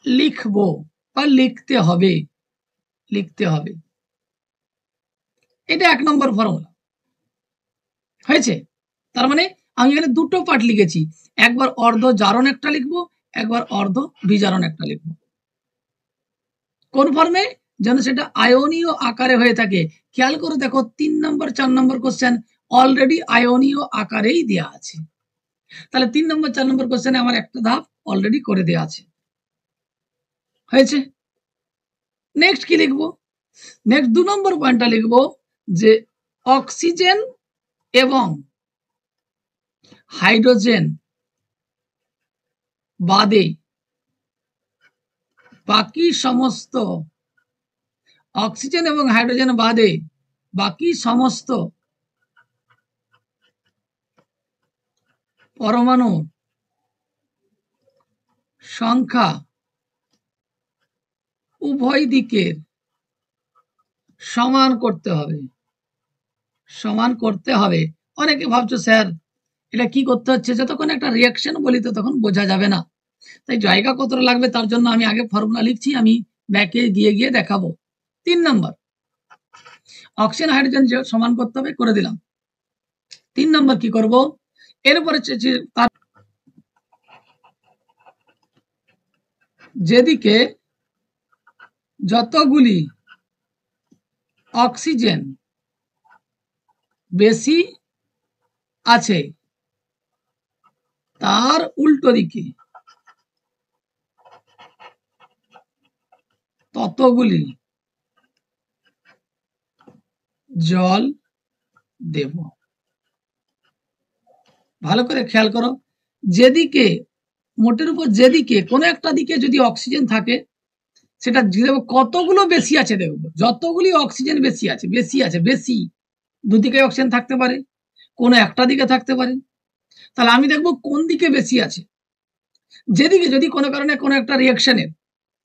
Speaker 1: লিখবো বা লিখতে হবে, লিখতে হবে। এটা 1 নম্বর ফর্মুলা। হয়েছে? তার মানে আমি এখানে দুটো পার্ট লিখেছি, একবার অর্ধ জারণ একটা লিখবো, একবার অর্ধ বিজারণ একটা লিখবো। কোন ফর্মে? যেন সেটা আয়নীয় আকারে হয়ে থাকে। খেয়াল করে দেখো 3 নম্বর 4 নম্বর কোশ্চেন অলরেডি আয়নীয় আকারেই দেওয়া আছে। তাহলে 3 নম্বর 4 নম্বর কোশ্চেনে আমার একটা ধাপ অলরেডি করে দেওয়া আছে। হয়েছে? নেক্সট কি লিখবো? নেক্সট 2 নম্বর পয়েন্টটা লিখবো যে অক্সিজেন এবং হাইড্রোজেন বাদে বাকি সমস্ত, অক্সিজেন এবং হাইড্রোজেন বাদে বাকি সমস্ত পরমাণু সংখ্যা উভয় দিকের সমান করতে হবে, সমান করতে হবে। অনেকে ভাবছো স্যার এটা কি করতে হচ্ছে, যতক্ষণ একটা রিয়াকশন বলি তো তখন বোঝা যাবে না, তাই জায়গা কতটা লাগবে তার জন্য আমি আগে ফর্মুলা লিখছি, আমি ব্যাকে গিয়ে গিয়ে দেখাবো। 3 নম্বর অক্সিজেন হাইড্রোজেন সমান করতে হবে, করে দিলাম। 3 নম্বর কি করব, এরপরে যেদিকে যতগুলি অক্সিজেন বেশি আছে তার উল্টো দিকে ততগুলি জল দেব। ভালো করে খেয়াল করো, যেদিকে মোটের উপর যেদিকে কোনো একটা দিকে যদি অক্সিজেন থাকে সেটা কতগুলো বেশি আছে দেখবো, যতগুলি অক্সিজেন বেশি আছে, বেশি দুদিকে অক্সিজেন থাকতে পারে, কোনো একটা দিকে থাকতে পারে, তাহলে আমি দেখবো কোন দিকে বেশি আছে। যেদিকে যদি কোনো কারণে কোনো একটা রিয়েকশনের,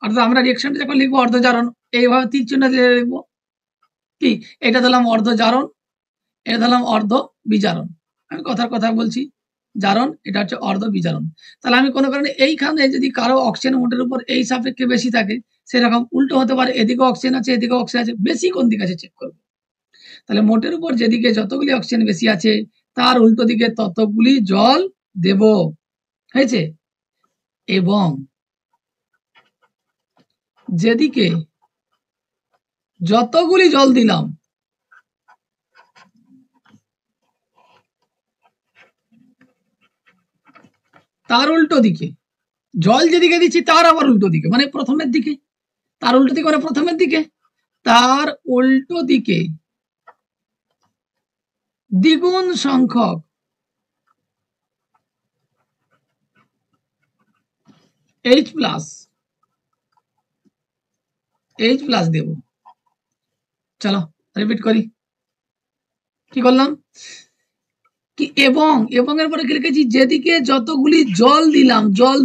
Speaker 1: অর্থাৎ আমরা রিয়েকশনটা যখন লিখবো অর্ধজারণ, এইভাবে তীর চিহ্ন দিয়ে লিখবো কি, এটা দিলাম অর্ধজারণ, এটা দিলাম অর্ধ বিজারণ। আমি কথার কথা বলছি, জারণ এটা হচ্ছে অর্ধ বিজারণ। তাহলে আমি কোনো কারণে এইখানে যদি কারো অক্সিজেন মোটের উপর এই সাপেক্ষে বেশি থাকে, সেরকম উল্টো হতে পারে, এদিকে অক্সিজেন আছে এদিকে অক্সিজেন আছে, বেশি কোন দিকে আছে চেক করবো। তাহলে মোটের উপর যেদিকে যতগুলি অক্সিজেন বেশি আছে তার উল্টো দিকে ততগুলি জল দেব, হয়েছে। এবং যেদিকে যতগুলি জল দিলাম তার উল্টো দিকে, জল যেদিকে দিচ্ছি তার আবার উল্টো দিকে, মানে প্রথমের দিকে, তার উল্টো দিকে মানে প্রথমের দিকে, তার উল্টো দিকে দ্বিগুণ সংখ্যক H প্লাস দেব। চলো রিপিট করি, কি করলাম কি, এবং এর পরে কি লিখেছি, যেদিকে যতগুলি জল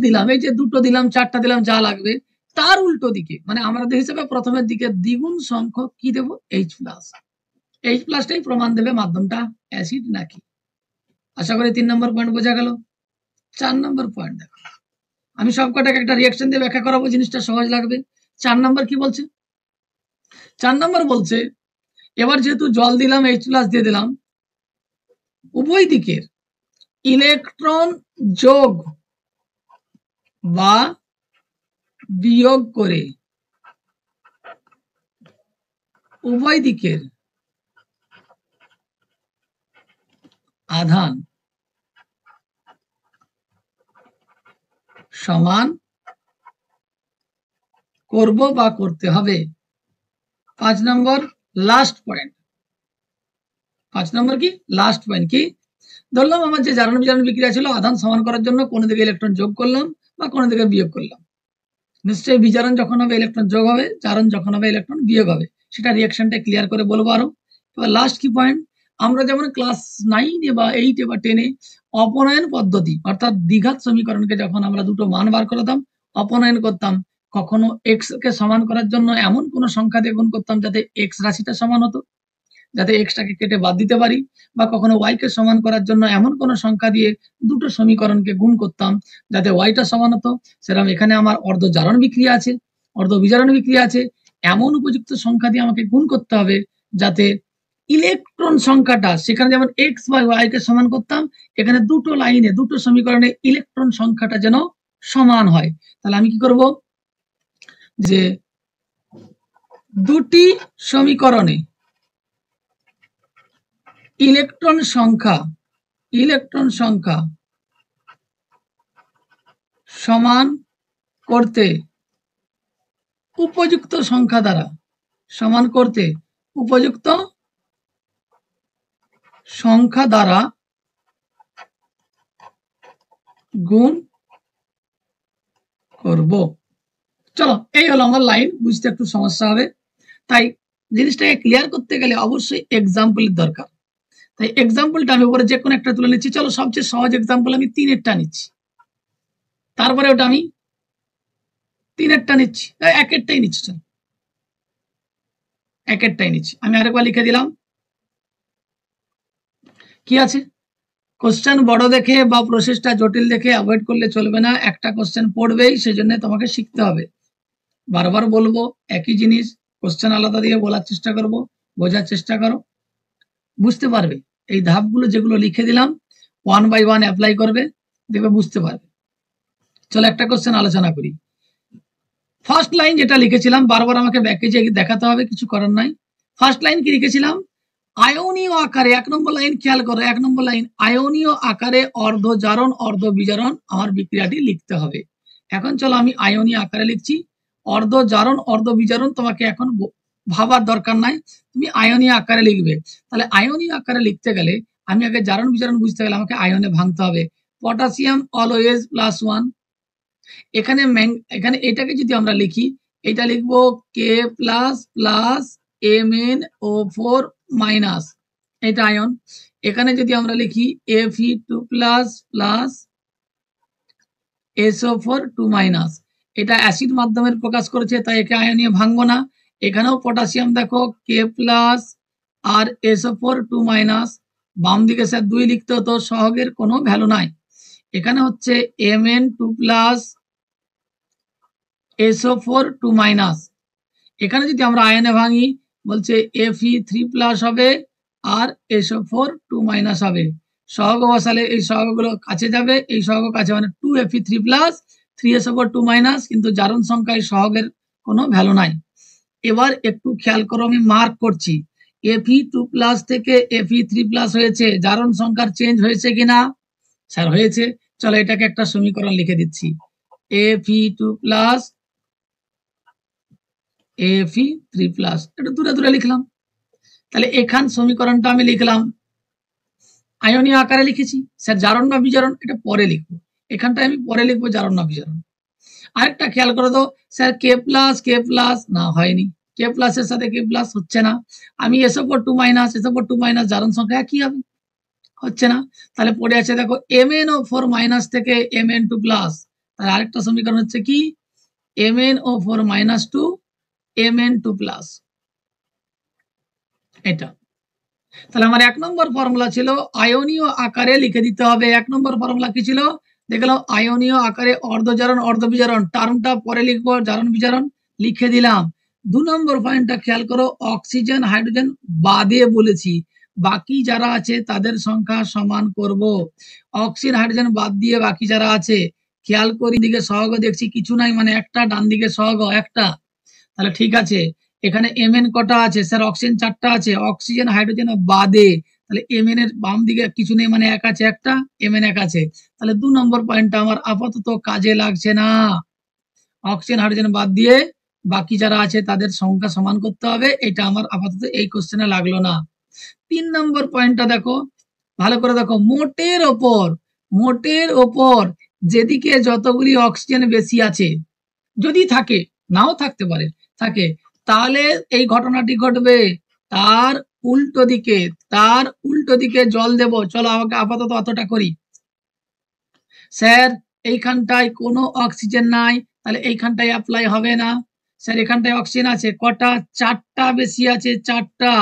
Speaker 1: দিলাম, এই যে দুটো দিলাম চারটা দিলাম যা লাগবে, তার উল্টো দিকে মানে আমাদের হিসেবে প্রথমের দিকে দ্বিগুণ সংখ্যক কি দেব, H প্লাসটাই প্রমাণ দেবে মাধ্যমটা অ্যাসিড নাকি। আশা করি 3 নম্বর পয়েন্ট বোঝা গেল। 4 নম্বর পয়েন্ট দেখো, আমি সবকটাকে একটা রিঅ্যাকশন দিয়ে ব্যাখ্যা করাবো, জিনিসটা সহজ লাগবে। 4 নম্বর কি বলছে, 4 নম্বর বলছে এবার যেহেতু জল দিলাম H প্লাস দিয়ে দিলাম, উভয় দিকের ইলেকট্রন যোগ বা বিয়োগ করে উভয় দিকের আধান সমান করব বা করতে হবে। 5 নম্বর লাস্ট পয়েন্ট, 5 নম্বর কি লাস্ট পয়েন্ট কি, ধরলাম আমার যে জারণ বিজারণ বিক্রিয়া ছিল আধান সমান করার জন্য কোনো দিকে ইলেকট্রন যোগ করলাম বা কোনো দিকে বিয়োগ করলাম। নিশ্চয়ই বিজারণ যখন হবে ইলেকট্রন যোগ হবে, জারণ যখন হবে ইলেকট্রন বিয়োগ হবে, সেটা রিঅ্যাকশনটা ক্লিয়ার করে বলবো আরো। এবার লাস্ট কি পয়েন্ট, আমরা যেমন ক্লাস 9 বা 8 বা 10 অপনয়ন পদ্ধতি অর্থাৎ দ্বিঘাত সমীকরণকে যখন আমরা দুটো মান বার করতাম অপনয়ন করতাম, কখনো এক্স কে সমান করার জন্য এমন কোন সংখ্যা দিয়ে গুণ করতাম যাতে এক্স রাশিটা সমান হতো, যাতে এক্সটাকে কেটে বাদ দিতে পারি, বা কখনো ওয়াইকে সমান করার জন্য এমন কোন সংখ্যা দিয়ে দুটো সমীকরণকে গুণ করতাম যাতে ওয়াইটা সমান হতো। সেরকম এখানে আমার অর্ধ জারণ বিক্রিয়া আছে, অর্ধ বিজারণ বিক্রিয়া আছে, এমন উপযুক্ত সংখ্যা দিয়ে আমাকে গুণ করতে হবে যাতে ইলেকট্রন সংখ্যাটা, সেখানে যেমন এক্স বা ওয়াই কে সমান করতাম, এখানে দুটো লাইনে দুটো সমীকরণে ইলেকট্রন সংখ্যাটা যেন সমান হয়। তাহলে আমি কি করব, যে দুটি সমীকরণে ইলেকট্রন সংখ্যা সমান করতে উপযুক্ত সংখ্যা দ্বারা গুণ করব। চলো এই হলো আমার লাইন, বুঝতে একটু সমস্যা হবে, তাই জিনিসটাকে ক্লিয়ার করতে গেলে অবশ্যই এক্সাম্পলের দরকার। তাই এক্সাম্পলটা আমি উপরে যে কোনো একটা তুলে নিচ্ছি। চলো সবচেয়ে সহজ এক্সাম্পল আমি 3-এরটা নিচ্ছি, তারপরে ওটা আমি 3-এরটা নিচ্ছি, 1-এরটাই নিচ্ছি, চলো 1-এরটাই নিচ্ছি। আমি আরেকবার লিখে দিলাম কি আছে, কোশ্চেন বড় দেখে বা প্রসেসটা জটিল দেখে অ্যাভয়েড করলে চলবে না, একটা কোশ্চেন পড়বেই, সেজন্য তোমাকে শিখতে হবে। বারবার বলবো একই জিনিস, কোশ্চেন আলাদা দিয়ে বলার চেষ্টা করব, বোঝার চেষ্টা করো, বুঝতে পারবে। এই ধাপগুলো যেগুলো লিখে দিলাম 1 বাই 1 অ্যাপ্লাই করবে, দেখবে বুঝতে পারবে। চলো একটা কোশ্চেন আলোচনা করি। ফার্স্ট লাইন যেটা লিখেছিলাম, বারবার আমাকে ব্যাকে যে দেখাতে হবে, কিছু করার নাই। ফার্স্ট লাইন কি লিখেছিলাম? আয়নীয় আকারে, 1 নম্বর লাইন খেয়াল করো, 1 নম্বর লাইন, আয়নীয় আকারে অর্ধ জারণ অর্ধ বিজারণ আমার বিক্রিয়াটি লিখতে হবে। এখন চলো আমি আয়নীয় আকারে লিখছি। অর্ধ জারণ অর্ধ বিজারণ তোমাকে এখন ভাবার দরকার নাই, তুমি আয়নীয় আকারে লিখবে। তাহলে আয়নীয় আকারে লিখতে গেলে আমি আগে জারণ বিজারণ বুঝতে গেলে আমাকে আয়নে ভাঙতে হবে। পটাশিয়াম অলওয়েজ +1, এখানে এখানে এটাকে যদি আমরা লিখি, এটা লিখবো k plus plus MnO4 minus, এটা আয়ন। এখানে যদি আমরা লিখি Fe2 plus plus SO4 2 minus, এটা অ্যাসিড মাধ্যমের প্রকাশ করেছে, তাই একে আয়নীয় ভাঙবো না। এখানেও পটাশিয়াম দেখো কে প্লাস আর SO4 2 মাইনাস, বাম দিকে স্যার 2 লিখতে হতো, সহগের কোনো ভ্যালু নাই। এখানে হচ্ছে Mn2 প্লাস SO4 2 মাইনাস। এখানে যদি আমরা আয়নে ভাঙি, বলছে Fe3 প্লাস হবে আর SO4 2 মাইনাস হবে। সহগ বসালে এই সহগগুলো কাছে যাবে, এই সহগ কাছে, মানে 2Fe3 প্লাস 3SO4 2 মাইনাস, কিন্তু জারণ সংখ্যায় সহগের কোনো ভ্যালু নাই। এবার একটু খেয়াল করো, আমি মার্ক করছি, Fe2 প্লাস থেকে Fe3 প্লাস হয়েছে, জারণ সংখ্যার চেঞ্জ হয়েছে কিনা? স্যার হয়েছে। চলো এটাকে একটা সমীকরণ লিখে দিচ্ছি, Fe2 প্লাস Fe3 প্লাস, একটু দূরে দূরে লিখলাম। তাহলে এখান সমীকরণটা আমি লিখলাম, আয়নীয় আকারে লিখেছি। স্যার জারণ না বিজারণ, এটা পরে লিখবো, এখানটায় আমি পরে লিখবো জারণ না বিজারণ। আরেকটা খেয়াল করে দাও, স্যার কে প্লাস না হয়নি, কে প্লাসের সাথে কে প্লাস হচ্ছে না। আমি SO4 2 মাইনাস জারণ সংখ্যা একই হবে, হচ্ছে না। তাহলে পড়ে আছে দেখো MnO4 মাইনাস থেকে Mn2 প্লাস, তাহলে আরেকটা সমীকরণ হচ্ছে কি MnO4 minus two Mn2 plus, এটা। তাহলে আমার 1 নম্বর ফর্মুলা ছিল আয়নীয় আকারে লিখে দিতে হবে। 1 নম্বর ফর্মুলা কি ছিল? দেখলাম আয়নীয় আকারে অর্ধজারণ অর্ধবিজারণ, টার্মটা পরে লিখবো, জারণ বিজারণ লিখে দিলাম। 2 নম্বর পয়েন্টটা খেয়াল করো, অক্সিজেন হাইড্রোজেন বাদে বলেছি, বাকি যারা আছে তাদের সংখ্যা সমান করব। অক্সিজেন হাইড্রোজেন বাদ দিয়ে বাকি যারা আছে, খেয়াল করি দিকে সহগ দেখছি কিছু নাই, মানে একটা, ডান দিকে সহগ একটা। তাহলে ঠিক আছে, এখানে Mn কটা আছে? স্যার অক্সিজেন 4টা আছে, অক্সিজেন হাইড্রোজেন বাদে, তাহলে Mn এর বাম দিকে কিছু নেই, মানে এক আছে একটা, Mn এক আছে। তাহলে 2 নম্বর পয়েন্টটা আমার আপাতত কাজে লাগছে না। অক্সিজেন হাইড্রোজেন বাদ দিয়ে বাকি যারা আছে তাদের সংখ্যা সমান করতে হবে, এটা আমার আপাতত এই কোশ্চেনে লাগলো না। 3 নম্বর পয়েন্টটা দেখো, ভালো করে দেখো, মোটের ওপর যেদিকে যতগুলি অক্সিজেন বেশি আছে, যদি থাকে, নাও থাকতে পারে, থাকে, তাহলে এই ঘটনাটি ঘটবে, তার উল্টো দিকে জল দেব। চলো আমাকে আপাতত অতটা করি। স্যার এইখানটায় কোনো অক্সিজেন নাই, তাহলে এইখানটায় অ্যাপ্লাই হবে না। স্যার এখানটায় অক্সিজেন আছে কটা? 4টা বেশি আছে, 4টা,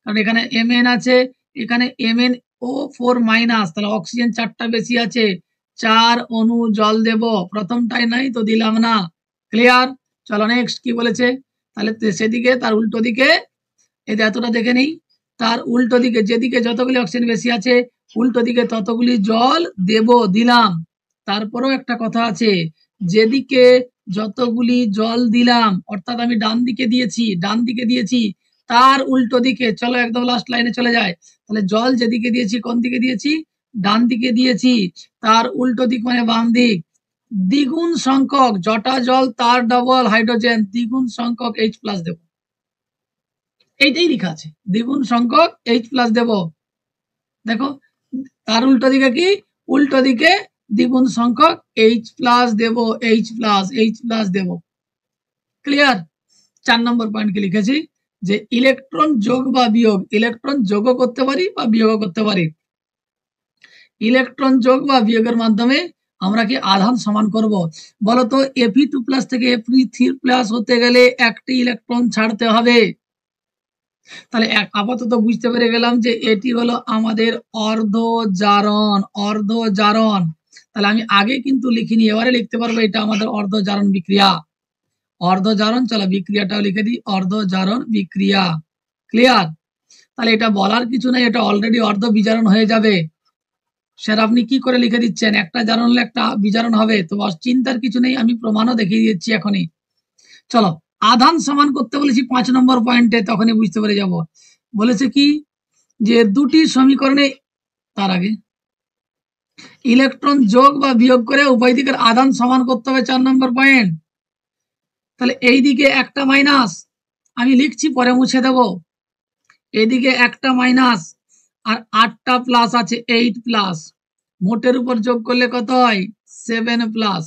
Speaker 1: কারণ এখানে Mn আছে, এখানে MnO4 মাইনাস, তাহলে অক্সিজেন 4টা বেশি আছে, 4 অণু জল দেব। প্রথমটাই নাই তো দিলাম না। ক্লিয়ার? চলো নেক্সট কি বলেছে, তাহলে সেদিকে তার উল্টো দিকে, এতে এতটা দেখে নেই, তার উল্টো দিকে যেদিকে যতগুলি অক্সিজেন বেশি আছে, উল্টো দিকে ততগুলি জল দেব, দিলাম। তারপরেও একটা কথা আছে, যেদিকে যতগুলি জল দিলাম, অর্থাৎ আমি ডান দিকে দিয়েছি, তার উল্টো দিকে, চলো একদম লাস্ট লাইনে চলে যায়, তাহলে জল যেদিকে দিয়েছি, কোন দিকে দিয়েছি? ডান দিকে দিয়েছি, তার উল্টো দিক মানে বাম দিক, দ্বিগুণ সংখ্যক জটা জল তার ডবল হাইড্রোজেন, দ্বিগুণ সংখ্যক H+ দেব। এইটাই লেখা আছে, দ্বিগুণ সংখ্যক H+ দেব। দেখো তার উল্টো দিকে কি? উল্টো দিকে দ্বিগুণ সংখ্যক H+ দেব, H+ দেব। ক্লিয়ার? 4 নম্বর পয়েন্ট কি লিখেছি, যে ইলেকট্রন যোগ বা বিয়োগ, ইলেকট্রন যোগও করতে পারি বা বিয়োগও করতে পারি। ইলেকট্রন যোগ বা বিয়োগের মাধ্যমে আমরা কি আধান সমান করব? বলতো Fe2+ থেকে Fe3+ হতে গেলে একটি ইলেকট্রন ছাড়তে হবে। তাহলে আপাতত বুঝতে পেরে গেলাম যে এটি হলো আমাদের অর্ধজারণ। তাহলে আমি আগে কিন্তু লিখিনি, এবারে লিখতে পারবো এটা আমাদের অর্ধজারণ বিক্রিয়া। অর্ধজারণ, চলো বিক্রিয়াটাও লিখে দিই, অর্ধজারণ বিক্রিয়া। ক্লিয়ার? তাহলে এটা বলার কিছু নাই, এটা অলরেডি অর্ধ বিজারণ হয়ে যাবে। স্যার আপনি কি করে লিখে দিচ্ছেন, একটা জারণ হলে একটা বিজারণ হবে, তো চিন্তার কিছু নেই, আমি প্রমাণও দেখিয়ে দিচ্ছি এখনই। চলো, আধান সমান করতে বলেছি 5 নম্বর পয়েন্টে, তখনই বুঝতে পেরে যাব। বলেছে কি যে দুটি সমীকরণে, তার আগে ইলেকট্রন যোগ বা বিয়োগ করে উভয় দিকের আধান সমান করতে হবে, 4 নম্বর পয়েন্ট। তাহলে এই দিকে একটা মাইনাস, আমি লিখছি পরে মুছে দেব, এদিকে একটা মাইনাস আর 8টা প্লাস আছে, 8 প্লাস, মোটের উপর যোগ করলে কত হয় 7 প্লাস,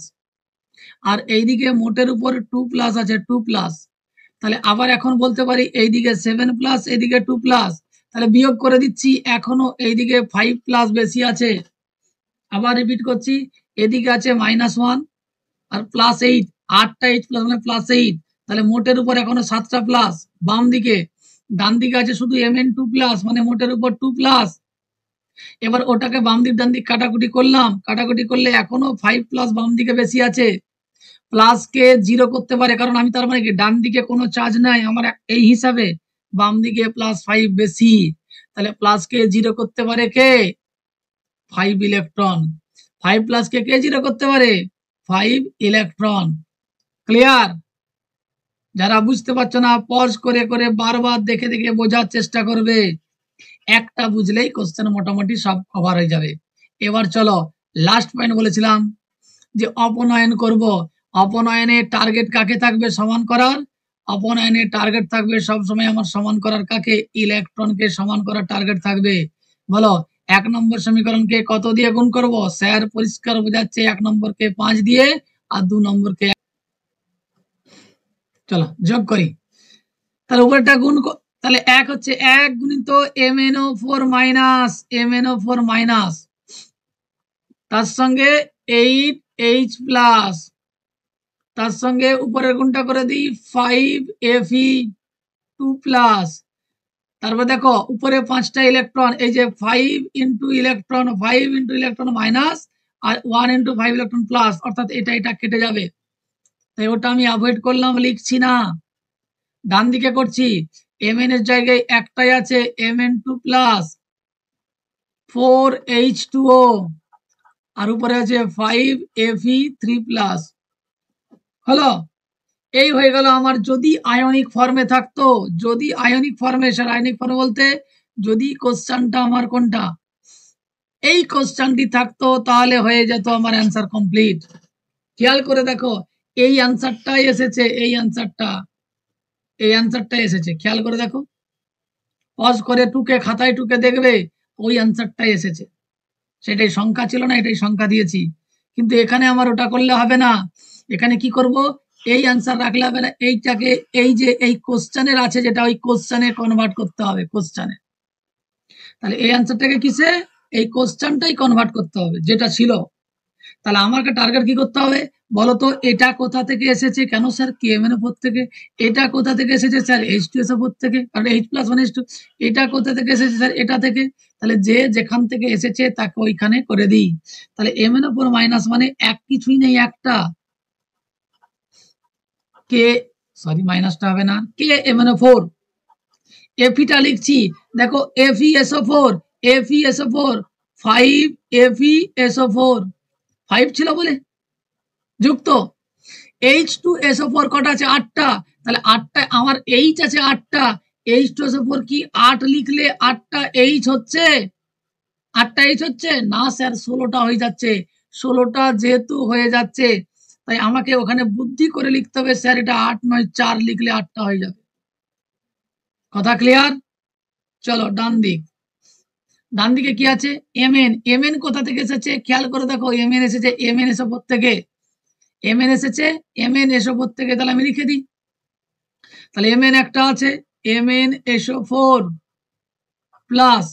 Speaker 1: আর এইদিকে মোটের উপর 2 প্লাস আছে, 2 প্লাস। তাহলে আবার এখন বলতে পারি এইদিকে 7 প্লাস, এদিকে 2 প্লাস, তাহলে বিয়োগ করে দিচ্ছি, এখনো এইদিকে 5 প্লাস বেশি আছে। আবার রিপিট করছি, এদিকে আছে -1 আর +8, 8টা 8 প্লাস মানে +8, তাহলে মোটের উপর এখনো 7টা প্লাস। বাম দিকে, ডান দিকে আছে শুধু Mn2 প্লাস, মানে মোটের উপর 2 প্লাস। এবার ওটাকে বাম দিক ডান দিক কাটাকুটি করলাম, কাটাকুটি করলে এখনো 5 প্লাস বাম দিকে বেশি আছে। প্লাস কে 0 করতে পারে, কারণ আমি তার মানে কি ডান দিকে কোনো চার্জ নাই আমার, এই হিসাবে বাম দিকে +5 বেশি, তাহলে প্লাস কে 0 করতে পারে কে 5 ইলেকট্রন। 5 প্লাস কে 0 করতে পারে 5 ইলেকট্রন। ক্লিয়ার? যারা বুঝতে পারছো না পজ করে করে বারবার দেখে দেখে বোঝার চেষ্টা করবে, একটা বুঝলেই কোশ্চেন মোটামুটি সব কভার হয়ে যাবে। এবার চলো লাস্ট পয়েন্ট বলেছিলাম যে অপনয়ন করব। অপনয়নের টার্গেট কাকে থাকবে সমান করার? অপনয়নের টার্গেট থাকবে সবসময় আমার সমান করার কাকে? ইলেকট্রনকে সমান করার টার্গেট থাকবে। বলো 1 নম্বর সমীকরণকে কত দিয়ে গুণ করব? স্যার পরিষ্কার বোঝাচ্ছে 1 নম্বরকে 5 দিয়ে আর 2 নম্বরকে, চলো যোগ করি। তাহলে উপরটা গুণ, তাহলে 1 হচ্ছে 1 গুণিত MnO4 মাইনাস, MnO4 মাইনাস, তার সঙ্গে 8H প্লাস, তার সঙ্গে উপরের গুণটা করে দিই 5Fe2 প্লাস। তারপর দেখো উপরে 5টা ইলেকট্রন, এই যে 5 into electron, 5 into electron minus আর 1 ইন্টু 5 ইলেকট্রন প্লাস, অর্থাৎ এটা কেটে যাবে, তাই ওটা আমি অ্যাভয়েড করলাম, লিখছি না। ডান দিকে করছি, Mn এর জায়গায় একটাই আছে, Mn2 প্লাস 4H2O, আর উপরে আছে 5Fe3 প্লাস। হলো, এই হয়ে গেল আমার। যদি আয়নিক ফর্মে থাকতো, যদি আয়নিক ফর্মে, স্যার আয়নিক ফর্মে বলতে যদি কোশ্চেনটা আমার কোনটা, এই কোশ্চেনটি থাকতো, তাহলে হয়ে যেত আমার অ্যান্সার কমপ্লিট। খেয়াল করে দেখো, এই অ্যান্সারটাই এসেছে, এই অ্যান্সারটাই এসেছে, খেয়াল করে দেখো, পজ করে টুকে খাতায় টুকে দেখবে, ওই অ্যান্সারটাই এসেছে। সেটাই সংখ্যা ছিল না, এটাই সংখ্যা দিয়েছি, কিন্তু এখানে আমার ওটা করলে হবে না। এখানে কি করব, এই অ্যান্সার রাখলে হবে না, এইটাকে এই যে এই কোশ্চেনের আছে যেটা, ওই কোশ্চেনে কনভার্ট করতে হবে, কোশ্চেনে। তাহলে এই অ্যান্সারটাকে কিসে, এই কোশ্চেনটাই কনভার্ট করতে হবে যেটা ছিল। তাহলে আমাকে টার্গেট কি করতে হবে বলতো, এটা কোথা থেকে এসেছে, কেন স্যার KMnO4 থেকে, এটা কোথা থেকে এসেছে স্যার H2SO4 থেকে, কারণ H+1H2, এটা কোথা থেকে এসেছে স্যার এটা থেকে, তাহলে যে যেখান থেকে এসেছে তাকে ওইখানে করে দিই। তাহলে MnO4 মাইনাস মানে এক কিছুই নেই, একটা কে, সরি মাইনাসটা হবে না, KMnO4। এফিটা লিখছি, দেখো FeSO4, FeSO4 5FeSO4, 5 ছিল বলে যুক্ত H2SO4 কটা আছে 8টা, তাহলে 8টা আমার H আছে 8টা, H2SO4 কি 8 লিখলে 8টা H হচ্ছে, 8টা H হচ্ছে না স্যার, 16টা হয়ে যাচ্ছে। 16টা যেহেতু হয়ে যাচ্ছে, তাই আমাকে ওখানে বুদ্ধি করে লিখতে হবে, স্যার এটা 8 নয় 4 লিখলে 8টা হয়ে যাবে। কথা ক্লিয়ার? চলো ডান দিক, ডান দিকে কি আছে Mn কোথা থেকে এসেছে খেয়াল করে দেখো, Mn এসেছে MnSO4 থেকে, Mn এসেছে MnSO4 থেকে, তাহলে আমি লিখে দিই। তাহলে Mn একটা আছে, MnSO4 প্লাস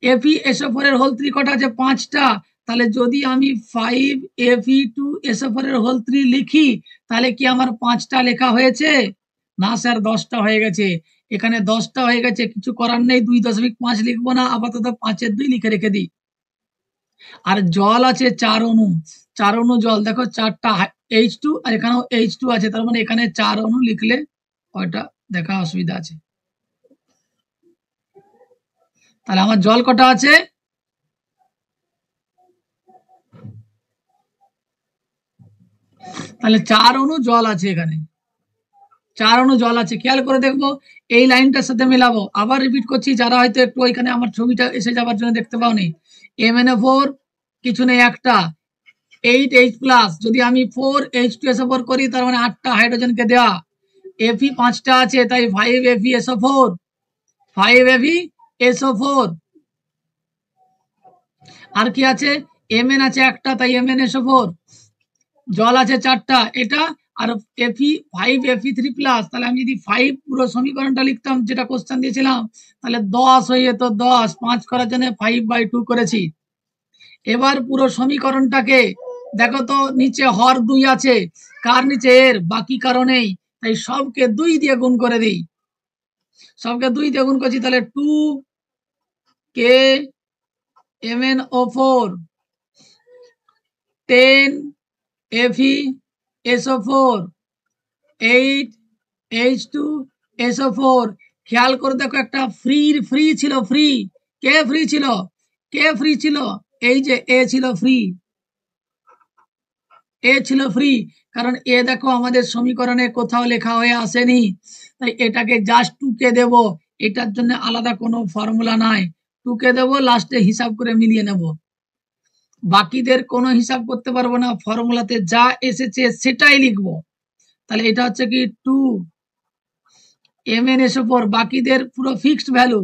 Speaker 1: FeSO4 এর হোল 3 কটা আছে 5টা, তাহলে যদি আমি 5Fe2SO4 এর হোল 3 লিখি, তাহলে কি আমার 5টা লেখা হয়েছে? না স্যার 10টা হয়ে গেছে, এখানে 10টা হয়ে গেছে, কিছু করার নেই, 2.5 লিখবো না, আপাতত 5-এর 2 লিখে রেখে দিই। আর জল আছে 4 অণু, 4 অণু জল, দেখো 4টা H2 আর এখানেও H2 আছে, তার মানে এখানে 4 অণু লিখলে ওইটা দেখা অসুবিধা আছে। তাহলে আমার জল কটা আছে? তাহলে 4 অণু জল আছে, এখানে 4 অণু জল আছে। খেয়াল করে দেখবো, এই লাইনটার সাথে মেলাবো। আবার রিপিট করছি, যারা হয়তো একটু ওইখানে আমার ছবিটা এসে যাবার জন্য দেখতে পাওনি। MnO4 কিছু নেই, একটা 8H+। যদি আমি 4H2SO4 করি, তার মানে 8টা হাইড্রোজেনকে দেওয়া। Fe 5টা আছে, তাই 5FeSO4, 5FeSO4। আর কি আছে? Mn আছে একটা, তাই MnSO4। জল আছে 4টা, এটা আর Fe5Fe3+। তাহলে আমি যদি 5 পুরো সমীকরণটা লিখতাম, যেটা কোশ্চেন দিয়েছিলাম, তাহলে 10 হয়ে যেত। 10 5 করার জন্য 5/2 করেছি। এবার পুরো সমীকরণটাকে দেখো তো, নিচে হর 2 আছে, কার নিচে? এর। বাকি কারণেই, তাই সবকে 2 দিয়ে গুণ করে দিই। সবকে 2 দিয়ে গুণ করছি, তাহলে 2KMnO4 10FeSO4 8H2SO4। খেয়াল করে দেখো, একটা ফ্রি ছিল, ফ্রি। কে ফ্রি ছিল? কে ফ্রি ছিল? এই যে এ ছিল ফ্রি, এ ছিল ফ্রি। কারণ এ দেখো আমাদের সমীকরণে কোথাও লেখা হয়ে আসেনি, তাই এটাকে জাস্ট 2কে দেব। এটার জন্য আলাদা কোনো ফর্মুলা নাই, 2কে দেব, লাস্টে হিসাব করে মিলিয়ে নেব। বাকিদের কোনো হিসাব করতে পারবো না, ফর্মুলাতে যা এসেছে সেটাই লিখবো। তাহলে এটা হচ্ছে কি 2MnSO4, বাকিদের পুরো ফিক্সড ভ্যালু,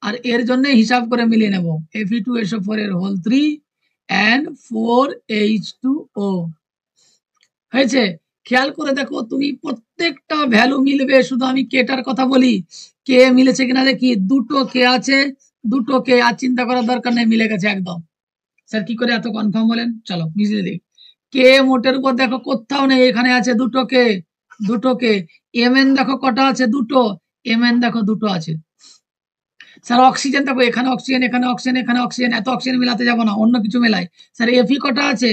Speaker 1: আর এর জন্য হিসাব করে মিলিয়ে নেব। Fe2SO4 এর হোল 3 and 4H2O হয়েছে। খেয়াল করে দেখো, তুমি প্রত্যেকটা ভ্যালু মিলবে। শুধু আমি কেটার কথা বলি, কে মিলেছে কিনা দেখি। 2টো কে আছে, 2টো কে, আর চিন্তা করার দরকার নেই, মিলে গেছে একদম। স্যার কি করে এত কনফার্ম হলেন? চলো মিশিয়ে দিই। কে মোটের উপর দেখো কোথাও নেই, এখানে আছে 2টো কে, 2টো কে। Mn দেখো কটা আছে? 2টো। Mn দেখো 2টো আছে। স্যার অক্সিজেন দেখো, এখানে অক্সিজেন, এখানে অক্সিজেন, এখানে অক্সিজেন, এত অক্সিজেন মিলাতে যাবো না, অন্য কিছু মেলাই। স্যার Fe কটা আছে?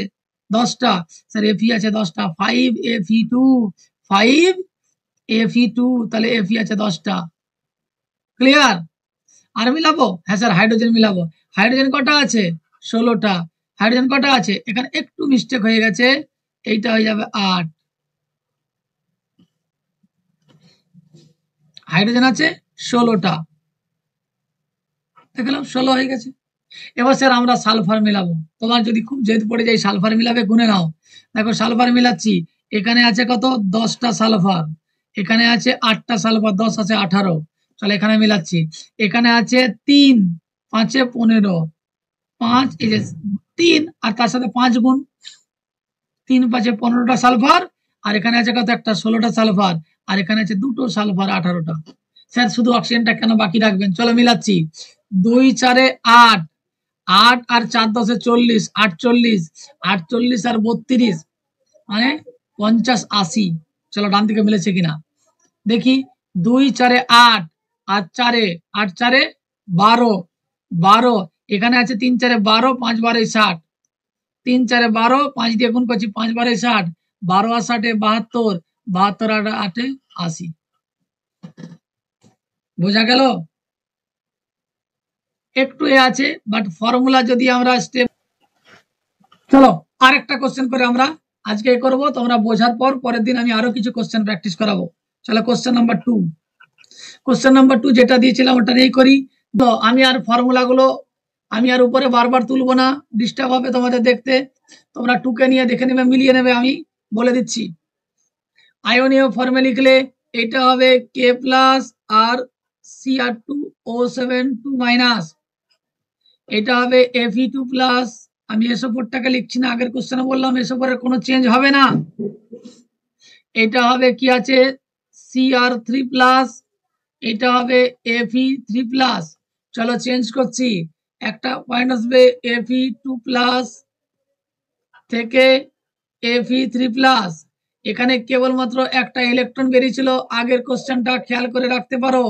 Speaker 1: 10টা। স্যার Fe আছে 10টা, 5Fe2, 5Fe2, তাহলে Fe আছে 10টা। ক্লিয়ার? আর মিলাবো? হ্যাঁ স্যার, হাইড্রোজেন মিলাবো। হাইড্রোজেন কটা আছে? 16টা। হাইড্রোজেন কটা আছে? এখানে একটু মিস্টেক হয়ে গেছে, এইটা হয়ে যাবে 8। হাইড্রোজেন আছে 16টা, দেখলাম 16 হয়ে গেছে। এবার স্যার আমরা সালফার মিলাবো। তোমার যদি খুব জেদ পড়ে যায় সালফার মিলাবে, গুনে নাও। দেখো সালফার মিলাচ্ছি, এখানে আছে কত? 10টা সালফার। এখানে আছে 8টা সালফার, 10 আছে 18। চলো এখানে মিলাচ্ছি। এখানে আছে 3, 5-এ 15, 5, এই যে 3 আর তার সাথে 5 গুণ, 3 5-এ 15টা সালফার। আর এখানে আছে কত? একটা 16টা সালফার। আর এখানে আছে 2টো সালফার, 18টা। স্যার শুধু অক্সিজেনটা কেন বাকি রাখবেন? চলো মিলাচ্ছি। 2 4-এ 8, 8 আর 4 10-এ 40, 48, 48 আর 32, মানে 50 80। চলো ডান দিকে মিলেছে কিনা দেখি। 2 4-এ 8, আর 4-এ 8 4-এ 12, 12। এখানে আছে 3 4-এ 12, 5 12-এ 60, 3 4-এ 12, 5 দিয়ে গুণ করছি, 5 12-এ 60, 12 আর 60-এ 72, 72 আর 8-এ 80। বোঝা গেল? একটু এ আছে, বাট ফর্মুলা যদি আমরা স্টেপ। চলো আরেকটা কোশ্চেন করে আমরা আজকে করব, তোমরা বোঝার পর পরের দিন আমি আরো কিছু কোশ্চেন প্র্যাকটিস করাবো। চলো কোশ্চেন নাম্বার 2। কোশ্চেন নাম্বার 2 যেটা দিয়েছিলাম ওটা নিয়েই করি। তো আমি আর ফর্মুলা গুলো আমি আর উপরে বারবার তুলবো না, ডিস্টার্ব হবে তোমাদের দেখতে। তোমরা 2কে নিয়ে দেখে নেবে, মিলিয়ে নেবে। আমি বলে দিচ্ছি, আয়নীয় ফর্মে লিখলে এটা হবে K প্লাস আর Cr2O7 2-। এটা হবে Fe2 প্লাস, আমি SO4টাকে লিখছি না, আগের কোশ্চেনে বললাম SO4 এর কোনো চেঞ্জ হবে না। এটা হবে কি আছে? Cr3 প্লাস, এটা হবে Fe3 প্লাস। চলো চেঞ্জ করছি, একটা পয়েন্ট আসবে Fe2 প্লাস থেকে Fe3 প্লাস। এখানে কেবলমাত্র একটা ইলেকট্রন বেরিয়েছিল, আগের কোশ্চেনটা খেয়াল করে রাখতে পারো।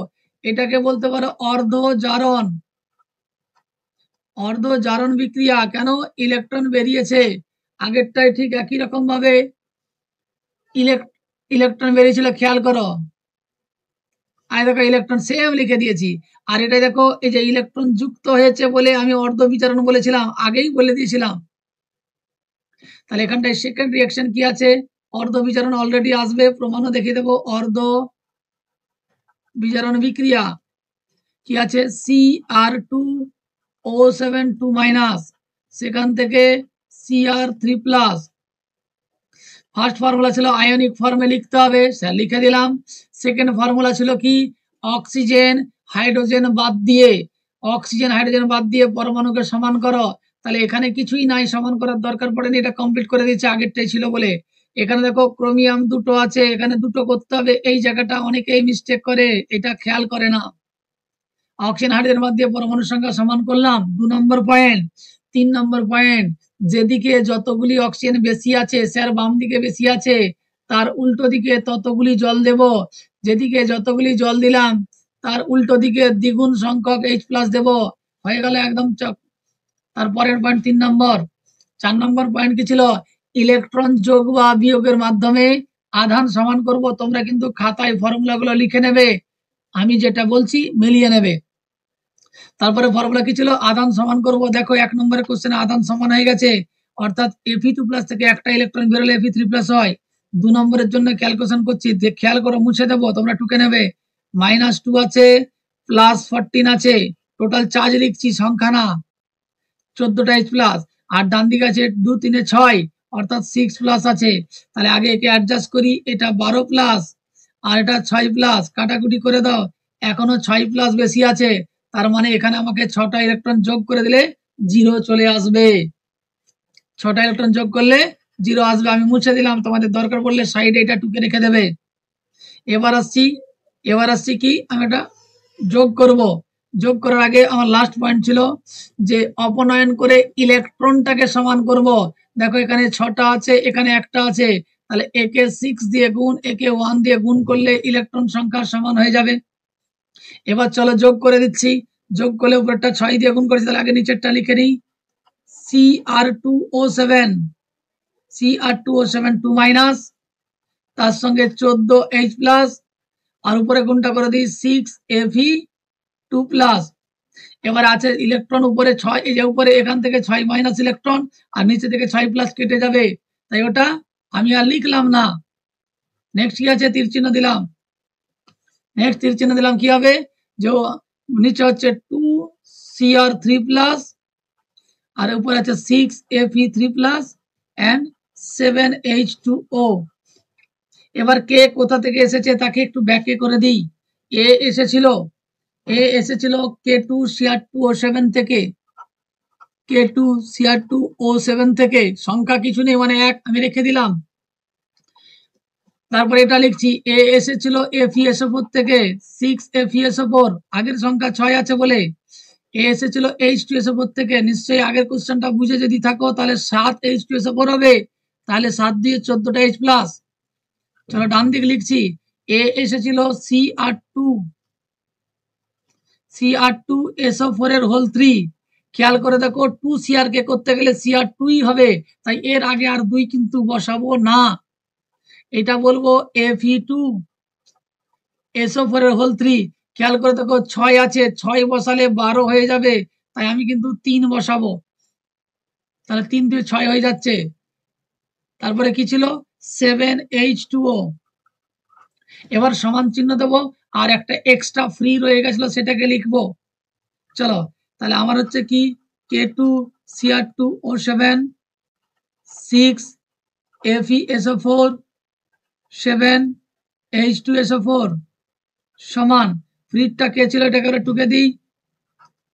Speaker 1: এটাকে বলতে পারো অর্ধ জারণ। অর্ধ জারণ বিক্রিয়া। কেন? ইলেকট্রন বেরিয়েছে। আগেরটাই ঠিক একই রকম ভাবে ইলেকট্রন বেরিয়েছিল, খেয়াল করো। আর দেখো ইলেকট্রন সেম লিখে দিয়েছি। আর এটা দেখো, এই যে ইলেকট্রন যুক্ত হয়েছে বলে আমি অর্ধ বিচারণ বলেছিলাম, আগেই বলে দিয়েছিলাম। তাহলে এখানটায় সেকেন্ড রিঅ্যাকশন কি আছে? অর্ধ বিচারণ অলরেডি আসবে, প্রমাণও দেখিয়ে দেবো। অর্ধ বিজারণ বিক্রিয়া কি আছে? Cr2O7 2-, সেখান থেকে Cr3+। ফার্স্ট ফর্মুলা ছিল আয়নিক ফর্মে লিখতে হবে, স্যার লিখে দিলাম। সেকেন্ড ফর্মুলা ছিল কি? অক্সিজেন হাইড্রোজেন বাদ দিয়ে, অক্সিজেন হাইড্রোজেন বাদ দিয়ে পরমাণুকে সমান করো। তাহলে এখানে কিছুই নাই, সমান করার দরকার পড়েনি, এটা কমপ্লিট করে দিয়েছে, আগেরটাই ছিল বলে। এখানে দেখো ক্রোমিয়াম দুটো আছে, এখানে দুটো করতে হবে। এই জায়গাটা অনেকেই মিস্টেক করে, এটা খেয়াল করে না। অক্সিজেন হাইড্রোজেন বাদ দিয়ে পরমাণুর সংখ্যা সমান করলাম, 2 নম্বর পয়েন্ট। 3 নম্বর পয়েন্ট, যেদিকে যতগুলি অক্সিজেন বেশি আছে, স্যার বাম দিকে বেশি আছে, তার উল্টো দিকে ততগুলি জল দেব। যেদিকে যতগুলি জল দিলাম তার উল্টো দিকে দ্বিগুণ সংখ্যক H+ দেব। হয়ে গেল একদম চক। তারপরের পয়েন্ট 3 নম্বর। 4 নম্বর পয়েন্ট কি ছিল? ইলেকট্রন যোগ বা বিয়োগের মাধ্যমে আধান সমান করব। তোমরা কিন্তু খাতায় ফর্মুলাগুলো লিখে নেবে, আমি যেটা বলছি মিলিয়ে নেবে। তারপরে ফর্মুলা কি ছিল? আধান সমান করব। দেখো 1 নম্বরের কোশ্চেনে আধান সমান হয়ে গেছে, অর্থাৎ Fe2+ থেকে একটা ইলেকট্রন বেরোলে Fe3+ হয়। 2 নম্বরের জন্য ক্যালকুলেশন করছি, খেয়াল করো, মুছে দেবো, তোমরা টুকে নেবে। -2 আছে, +14 আছে, টোটাল চার্জ লিখছি, সংখ্যা না, 14টা H+। আর ডান দিকে আছে 2 3 6, অর্থাৎ 6+ আছে। তাহলে আগে একে অ্যাডজাস্ট করি, এটা 12+ আর এটা 6+, কাটাকুটি করে দাও, এখনো 6+ বেশি আছে। তার মানে এখানে আমাকে 6টা ইলেকট্রন যোগ করে দিলে 0 চলে আসবে। 6টা ইলেকট্রন যোগ করলে 0 আসবে। আমি মুছে দিলাম, তোমাদের দরকার পড়লে সাইডে এটা টুকে রেখে দেবে। এবার আসছি কি, আমি এটা যোগ করব। যোগ করার আগে আমার লাস্ট পয়েন্ট ছিল যে অপনয়ন করে ইলেকট্রনটাকে সমান করব। দেখো এখানে 6টা আছে, এখানে একটা আছে, তাহলে একে 6 দিয়ে গুণ, একে 1 দিয়ে গুণ করলে ইলেকট্রন সংখ্যা সমান হয়ে যাবে। এবার চলো যোগ করে দিচ্ছি। যোগ করলে উপরটা 6 দিয়ে গুণ করেছি, তাহলে আগে নিচেরটা লিখে নিই। Cr2O7, Cr2O7 2-, তার সঙ্গে 14H+, আর উপরে গুণটা করে দিই 6Fe2+। এবার আছে ইলেকট্রন উপরে 6, এই যে উপরে এখান থেকে 6- ইলেকট্রন, আর নিচে থেকে 6+ কেটে যাবে, তাই ওটা আমি আর লিখলাম না। নেক্সট কি আছে? তীর চিহ্ন দিলাম। নেক্সট তীর চিহ্ন দিলাম, কি হবে? যে নিচে হচ্ছে 2Cr3+, আর উপরে আছে 6Fe3+ and 7H2O। এবার কে কোথা থেকে এসেছে তাকে একটু ব্যাখ্যা করে দিই। এ এসেছিল K2Cr2O7 থেকে, K2Cr2O7 থেকে, সংখ্যা কিছু নেই, মানে 1 আমি রেখে দিলাম। তারপরে এটা লিখছি, এ এসেছিল FeSO4 থেকে, 6FeSO4, আগের সংখ্যা 6 আছে বলে। এ এসেছিল H2SO4 থেকে, নিশ্চয়ই আগের কোশ্চেনটা বুঝে যদি থাকো তাহলে 7H2SO4 হবে, তাহলে 7 দিয়ে 14টা H+। চলো ডান দিক লিখছি, এ এসেছিল Cr2SO4 এর হোল 3। খেয়াল করে দেখো 2Cr কে করতে গেলে Cr2ই হবে, তাই এর আগে আর 2 কিন্তু বসাবো না, এটা বলবো Fe2SO4 এর হোল 3। খেয়াল করে দেখো 6 আছে, 6 বসালে 12 হয়ে যাবে, তাই আমি কিন্তু 3 বসাবো, তাহলে 3 দিয়ে 6 হয়ে যাচ্ছে। তারপরে কি ছিল? 7H2O। এবার সমান চিহ্ন দেবো, আর একটা এক্সট্রা ফ্রি রয়ে গেছিল সেটাকে লিখবো। চলো তাহলে আমার হচ্ছে কি, K2Cr2O7, 6FeSO4, 7H2SO4 সমান, ফ্রিজটা কে ছিল এটাকে টুকে দিই।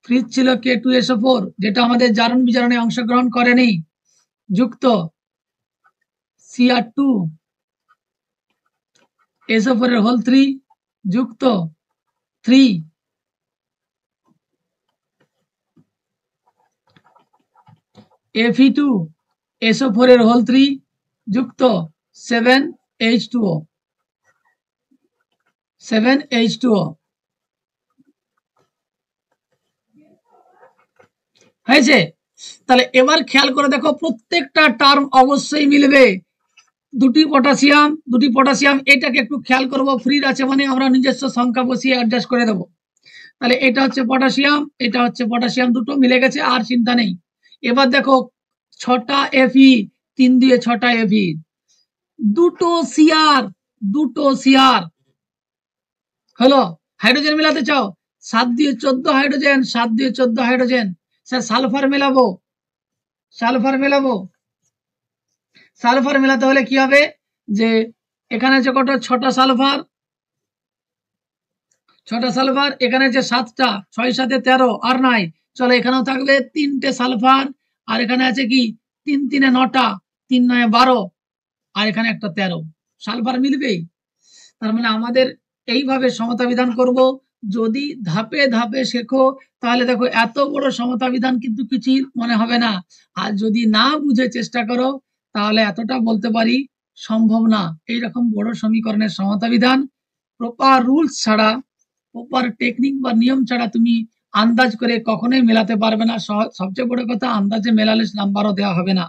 Speaker 1: ফ্রিজ ছিল K2SO4, যেটা আমাদের জারণ বিজারণে অংশগ্রহণ করেনি, যুক্ত Cr2SO4 এর হোল 3 যুক্ত 3 Fe2SO4 এর হোল 3 যুক্ত 7H2O। হয়েছে? তাহলে এবার খেয়াল করে দেখো, প্রত্যেকটা টার্ম অবশ্যই মিলবে, দুটি পটাশিয়াম, এটাকে একটু খেয়াল করব, ফ্রি আছে মানে আমরা নিজস্ব সংখ্যা বসিয়ে অ্যাডজাস্ট করে দেবো। তাহলে এটা হচ্ছে পটাশিয়াম, দুটো মিলে গেছে, আর চিন্তা নেই। এবার দেখো 6টা Fe, 3 দিয়ে 6টা Fe, দুটো সিআর হলো। হাইড্রোজেন মেলাতে চাও, 7 দিয়ে 14 হাইড্রোজেন, স্যার সালফার মেলাবো, সালফার মেলাতে হলে কি হবে, যে এখানে আছে কত, 6টা সালফার, এখানে আছে 7টা, 6 7 13, আর নাই, চলো এখানেও থাকবে 3টে সালফার, আর এখানে আছে কি 3 3 9টা, 3 9 12, আর এখানে একটা 13, সালফার মিলবেই। তার মানে আমাদের এইভাবে সমতা বিধান করব। যদি ধাপে ধাপে শেখো তাহলে দেখো এত বড় সমতা বিধান কিন্তু কিছুই মনে হবে না। আর যদি না বুঝে চেষ্টা করো তাহলে এতটা বলতে পারি সম্ভব না। এইরকম বড় সমীকরণের সমতা বিধান প্রপার রুলস ছাড়া, প্রপার টেকনিক বা নিয়ম ছাড়া তুমি আন্দাজ করে কখনোই মেলাতে পারবে না। সবচেয়ে বড় কথা, আন্দাজে মেলালে নাম্বারও দেওয়া হবে না,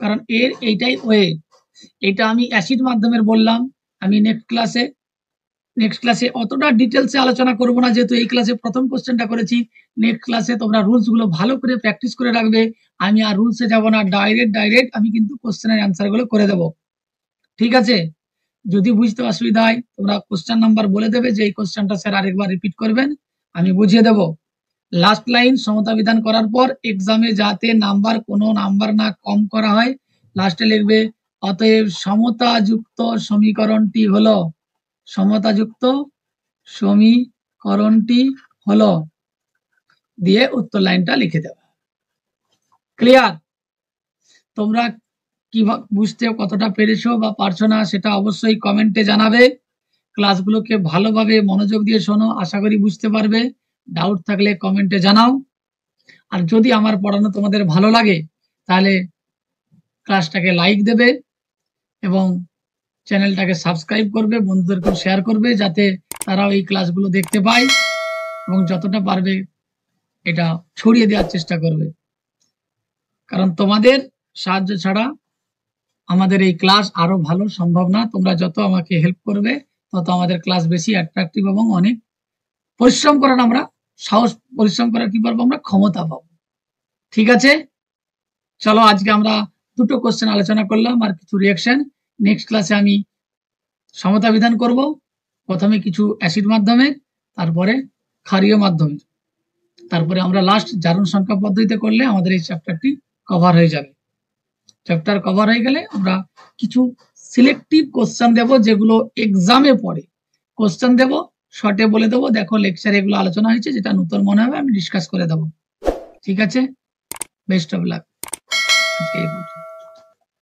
Speaker 1: কারণ এর এইটাই ওয়ে। এটা আমি অ্যাসিড মাধ্যমের বললাম। আমি নেক্সট ক্লাসে অতটা ডিটেলসে আলোচনা করব না, যেহেতু এই ক্লাসে প্রথম কোশ্চেনটা করেছি। নেক্সট ক্লাসে তোমরা রুলস গুলো ভালো করে প্র্যাকটিস করে রাখবে। আমি আর রুলসে যাব না, ডাইরেক্ট আমি কিন্তু কোশ্চেনের অ্যান্সার গুলো করে দেবো, ঠিক আছে? যদি বুঝতে অসুবিধা হয় তোমরা কোশ্চেন নাম্বার বলে দেবে যে এই কোশ্চেনটা স্যার আরেকবার রিপিট করবেন, আমি বুঝিয়ে দেব। লাস্ট লাইন সমতা বিধান করার পর এক্সামে যাতে কোনো নাম্বার না কম করা হয়, লাস্টে লিখবে অতএব সমতাযুক্ত সমীকরণটি হলো দিয়ে উত্তর লাইনটা লিখে দেবে। ক্লিয়ার? তোমরা কি বুঝতে কতটা পেরেছো বা পারছো না সেটা অবশ্যই কমেন্টে জানাবে। ক্লাসগুলোকে ভালোভাবে মনোযোগ দিয়ে শোনো, আশা করি বুঝতে পারবে। ডাউট থাকলে কমেন্টে জানাও। আর যদি আমার পড়ানো তোমাদের ভালো লাগে তাহলে ক্লাসটাকে লাইক দেবে এবং চ্যানেলটাকে সাবস্ক্রাইব করবে, বন্ধুদেরকে শেয়ার করবে যাতে তারাও এই ক্লাসগুলো দেখতে পায়, এবং যতটা পারবে এটা ছড়িয়ে দেওয়ার চেষ্টা করবে, কারণ তোমাদের সাহায্য ছাড়া আমাদের এই ক্লাস আরো ভালো সম্ভব না। তোমরা যত আমাকে হেল্প করবে তত আমাদের ক্লাস বেশি অ্যাট্রাকটিভ এবং অনেক পরিশ্রম করার কি পারবো, আমরা ক্ষমতা পাবো। ঠিক আছে, চলো আজকে আমরা দুটো কোশ্চেন আলোচনা করলাম আর কিছু রিঅ্যাকশন। নেক্সট ক্লাসে আমি সমতা বিধান করব, প্রথমে কিছু অ্যাসিড মাধ্যমে, তারপরে ক্ষারীয় মাধ্যমে, তারপরে আমরা লাস্ট জারণ সংখ্যা পদ্ধতিতে করলে আমাদের এই চ্যাপ্টারটি কভার হয়ে যাবে। চ্যাপ্টার কভার হয়ে গেলে আমরা কিছু সিলেক্টিভ কোশ্চেন দেব, যেগুলো এক্সামে পড়ে। কোশ্চেন দেব, শর্টে বলে দেবো, দেখো লেকচারে এগুলো আলোচনা হয়েছে, যেটা নতুন মনে হবে আমি ডিসকাস করে দেবো। ঠিক আছে, বেস্ট অফ লাক।